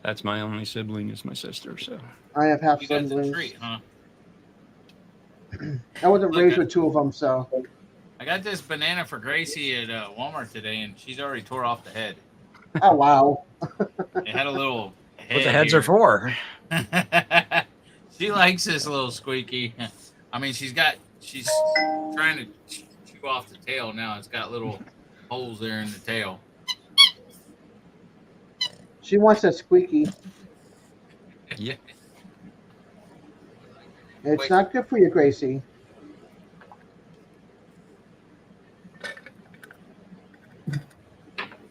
[SPEAKER 2] That's my only sibling is my sister. So
[SPEAKER 6] I have half
[SPEAKER 1] You got the
[SPEAKER 6] siblings.
[SPEAKER 1] treat, huh?
[SPEAKER 6] I wasn't raised
[SPEAKER 1] Okay.
[SPEAKER 6] with two of them, so.
[SPEAKER 1] I got this banana for Gracie at Walmart today, and she's already tore off the head.
[SPEAKER 6] Oh wow.
[SPEAKER 1] It had a little head.
[SPEAKER 2] what the heads
[SPEAKER 1] here.
[SPEAKER 2] are for?
[SPEAKER 1] She likes this little squeaky. I mean, she's trying to chew off the tail now. It's got little holes there in the tail.
[SPEAKER 6] She wants a squeaky.
[SPEAKER 2] Yeah.
[SPEAKER 6] It's
[SPEAKER 1] Wait.
[SPEAKER 6] not good for you, Gracie.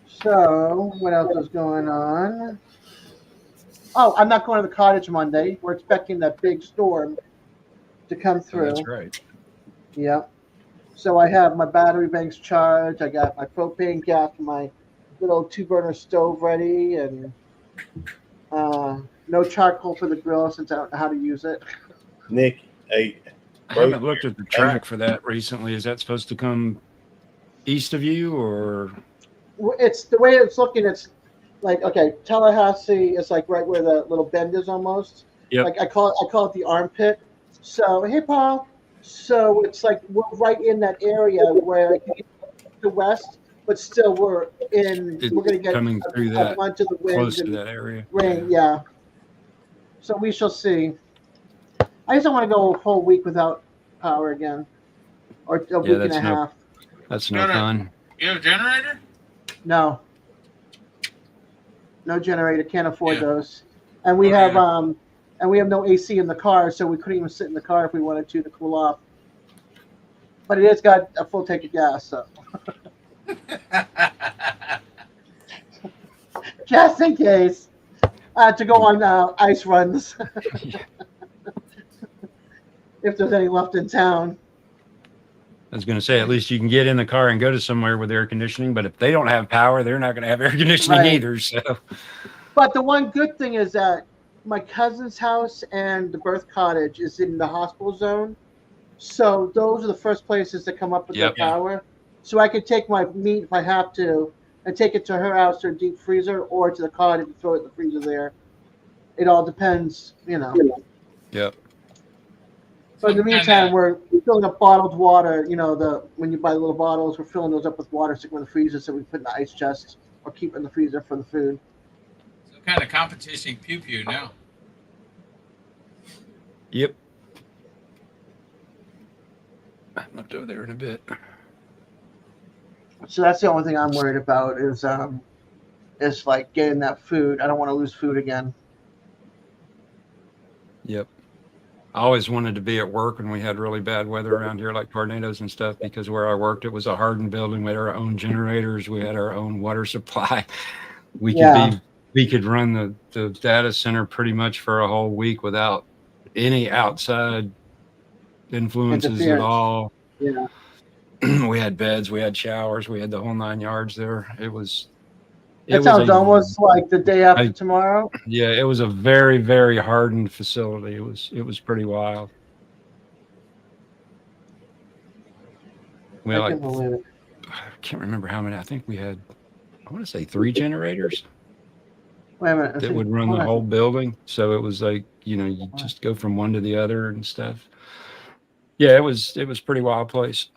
[SPEAKER 6] So, what else is going on? Oh, I'm not going to the cottage Monday. We're expecting that big storm to come
[SPEAKER 2] So
[SPEAKER 6] through.
[SPEAKER 2] that's right.
[SPEAKER 6] Yep. So I have my battery banks charged. I got my propane gas for my little 2-burner stove ready, and no charcoal for the grill since I don't know how to use it.
[SPEAKER 7] Nick, hey,
[SPEAKER 2] I haven't looked at the track for that recently. Is that supposed to come east of you or?
[SPEAKER 6] It's the way it's looking. It's like, okay, Tallahassee is like right where the little bend is almost.
[SPEAKER 2] Yep.
[SPEAKER 6] Like I call it the armpit. So hey, Paul. So it's like we're right in that area where the west, but still we're gonna get
[SPEAKER 2] coming through
[SPEAKER 6] a
[SPEAKER 2] that
[SPEAKER 6] bunch of the wind
[SPEAKER 2] close to
[SPEAKER 6] and
[SPEAKER 2] that area.
[SPEAKER 6] rain. Yeah. So we shall see. I just don't want to go a whole week without power again, or a week and
[SPEAKER 2] that's
[SPEAKER 6] a
[SPEAKER 2] no-
[SPEAKER 6] half.
[SPEAKER 2] That's no
[SPEAKER 1] Gotta-
[SPEAKER 2] fun.
[SPEAKER 1] You have a generator?
[SPEAKER 6] No. No generator. Can't afford
[SPEAKER 1] Yeah.
[SPEAKER 6] those. And we
[SPEAKER 1] Oh,
[SPEAKER 6] have
[SPEAKER 1] yeah.
[SPEAKER 6] no AC in the car, so we couldn't even sit in the car if we wanted to cool off. But it has got a full tank of gas, so just in case to go on ice runs if there's any left in town.
[SPEAKER 2] I was going to say, at least you can get in the car and go to somewhere with air conditioning. But if they don't have power, they're not going to have air conditioning
[SPEAKER 6] Right.
[SPEAKER 2] either. So
[SPEAKER 6] But the one good thing is that my cousin's house and the birth cottage is in the hospital zone. So those are the first places that come up with
[SPEAKER 2] Yep.
[SPEAKER 6] the power. So I could take my meat if I have to and take it to her house or deep freezer or to the cottage and throw it in the freezer there. It all depends, you know.
[SPEAKER 2] yep.
[SPEAKER 6] So in the meantime, we're filling up bottled water. You know, when you buy the little bottles, we're filling those up with water, sticking in the freezer, so we put in the ice chest or keep in the freezer for the food.
[SPEAKER 1] Some kind of competition pew pew now.
[SPEAKER 2] Yep. I'm left over there in a bit.
[SPEAKER 6] So that's the only thing I'm worried about is like getting that food. I don't want to lose food again.
[SPEAKER 2] Yep. I always wanted to be at work when we had really bad weather around here, like tornadoes and stuff, because where I worked, it was a hardened building. We had our own generators. We had our own water supply. We could run the data center pretty much for a whole week without any outside influences at
[SPEAKER 6] Interference.
[SPEAKER 2] all.
[SPEAKER 6] Yeah.
[SPEAKER 2] We had beds, we had showers, we had the whole 9 yards there.
[SPEAKER 6] It sounds almost like the day after tomorrow.
[SPEAKER 2] Yeah, it was a very, very hardened facility. It was pretty wild. We had
[SPEAKER 6] I can believe it.
[SPEAKER 2] I can't remember how many. I think we had, I want to say 3 generators
[SPEAKER 6] Wait a minute.
[SPEAKER 2] that would run the whole building. So it was like, you just go from one to the other and stuff. Yeah, it was pretty wild place.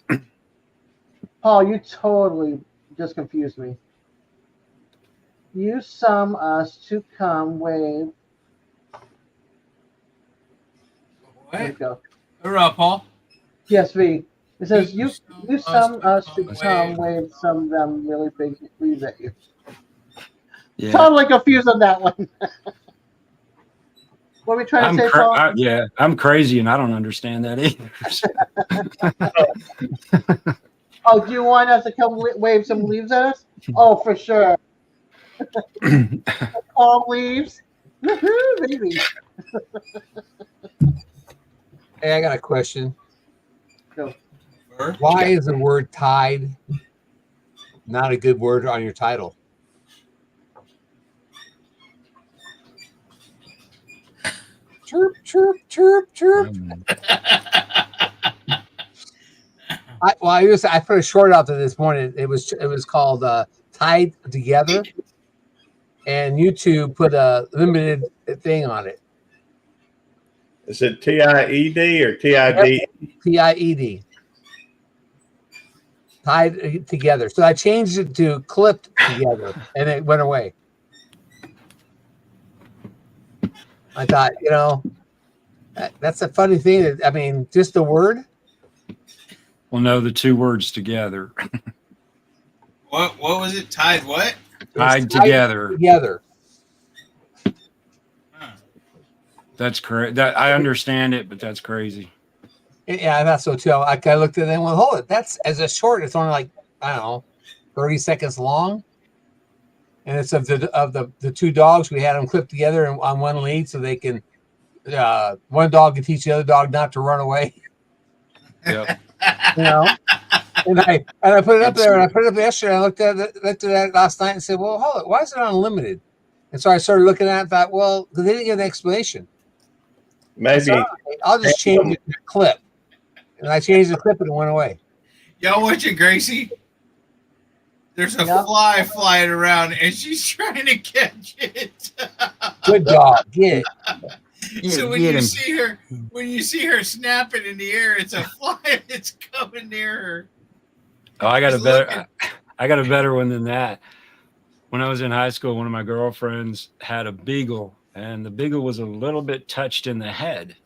[SPEAKER 6] Paul, you totally just confused me. You sum us to come wave. There you
[SPEAKER 1] What?
[SPEAKER 6] go.
[SPEAKER 1] Hurrah, Paul.
[SPEAKER 6] PSV. It says you sum us to
[SPEAKER 1] wave.
[SPEAKER 6] come wave some of them really big leaves at you.
[SPEAKER 2] Yeah.
[SPEAKER 6] Totally confused on that one. What are we trying to say, Paul?
[SPEAKER 2] Yeah, I'm crazy and I don't understand that either.
[SPEAKER 6] Oh, do you want us to come wave some leaves at us? Oh, for sure. Palm leaves. Woohoo, baby.
[SPEAKER 5] Hey, I got a question.
[SPEAKER 6] Go.
[SPEAKER 5] Why is the word tide not a good word on your title? chirp, chirp, chirp, chirp. I put a short out there this morning. It was called Tied Together, and YouTube put a limited thing on it.
[SPEAKER 7] Is it TIED or TID?
[SPEAKER 5] TIED. Tied Together. So I changed it to Clipped Together, and it went away. I thought, that's a funny thing. I mean, just the word.
[SPEAKER 2] Well, no, the two words together.
[SPEAKER 1] What was it? Tied what?
[SPEAKER 2] Tied together.
[SPEAKER 5] Together.
[SPEAKER 1] Huh.
[SPEAKER 2] That's correct. That I understand it, but that's crazy.
[SPEAKER 5] Yeah, I thought so too. I looked at it and went, hold it. That's as a short. It's only like, I don't know, 30 seconds long. And it's of the two dogs. We had them clipped together on one lead so they can, one dog can teach the other dog not to run away.
[SPEAKER 2] Yep.
[SPEAKER 5] And I put it up there, and I put it up yesterday. I looked at it last night and said, well, hold it. Why is it unlimited? And so I started looking at it and thought, well, because they didn't give an explanation.
[SPEAKER 7] Maybe.
[SPEAKER 5] So I'll just change it to clip. And I changed the clip and it went away.
[SPEAKER 1] Y'all watching Gracie? There's a fly flying around and she's trying to catch it.
[SPEAKER 5] Good dog. Get it.
[SPEAKER 1] So when you see her snapping in the air, it's a fly that's coming near her.
[SPEAKER 2] Oh, I got
[SPEAKER 1] Just
[SPEAKER 2] a better one than that. When I was in high school, one of my girlfriends had a beagle, and the beagle was a little bit touched in the head.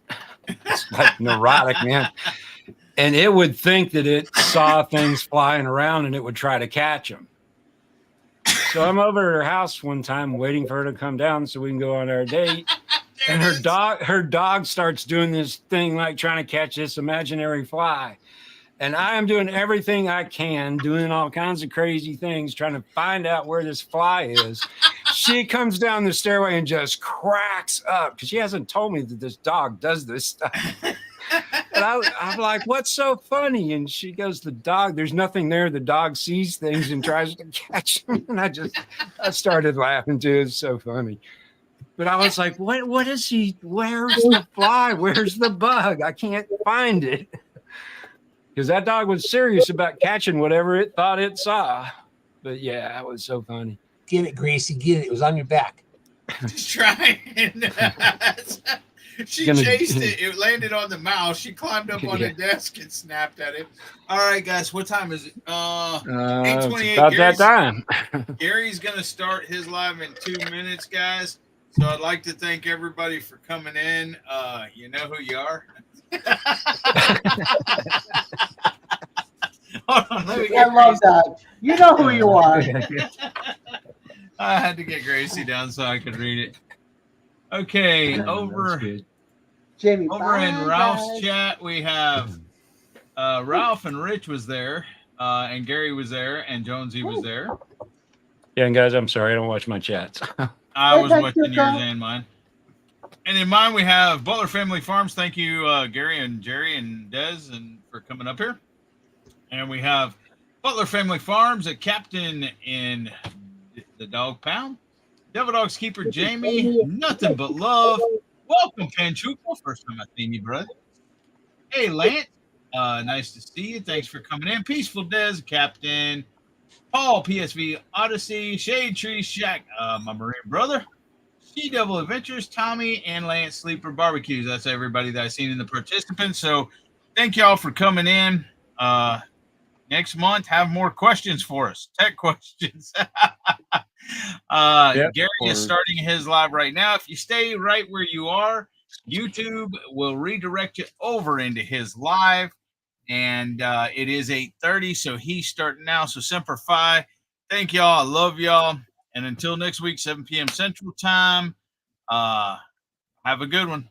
[SPEAKER 2] It's like neurotic, man. And it would think that it saw things flying around and it would try to catch them. So I'm over at her house one time waiting for her to come down so we can go on our date. And her dog starts doing this thing like trying to catch this imaginary fly. And I am doing everything I can, doing all kinds of crazy things, trying to find out where this fly is. She comes down the stairway and just cracks up because she hasn't told me that this dog does this stuff. And I'm like, what's so funny? And she goes, the dog, there's nothing there. The dog sees things and tries to catch them. And I started laughing too. It's so funny. But I was like, what is he? Where's the fly? Where's the bug? I can't find it. Because that dog was serious about catching whatever it thought it saw. But yeah, it was so funny.
[SPEAKER 5] Get it, Gracie. Get it. It was on your back.
[SPEAKER 1] Just trying. She chased it. It landed on the mouse. She climbed up on the desk and snapped at it. All right, guys. What time is it? 8:28.
[SPEAKER 2] About that time.
[SPEAKER 1] Gary's going to start his live in 2 minutes, guys. So I'd like to thank everybody for coming in. You know who you are. Hold on,
[SPEAKER 6] I love that. You know who you are.
[SPEAKER 1] I had to get Gracie down so I could read it. Okay, over
[SPEAKER 6] Jamie,
[SPEAKER 1] in Ralph's chat, we have Ralph and Rich was there, and Gary was there, and Jonesy was there.
[SPEAKER 2] Yeah, and guys, I'm sorry, I don't watch my chats.
[SPEAKER 1] I was watching yours and mine. And in mine, we have Butler Family Farms. Thank you, Gary and Jerry and Dez, and for coming up here. And we have Butler Family Farms, a captain in the Dog Pound. Devil Dogs Keeper Jamie, nothing but love. Welcome, Panchuco. First time I've seen you, brother. Hey, Lance. Nice to see you. Thanks for coming in. Peaceful Dez, Captain. Paul, PSV Odyssey. Shade Tree Shack, my Marine brother. She Devil Adventures, Tommy, and Lance Sleeper Barbecues. That's everybody that I've seen in the participants. So thank y'all for coming in. Next month, have more questions for us. Tech questions. Gary is starting his live right now. If you stay right where you are, YouTube will redirect you over into his live. And it is 8:30, so he's starting now. So Semper Fi. Thank y'all. I love y'all. And until next week, 7 p.m. Central Time, have a good one.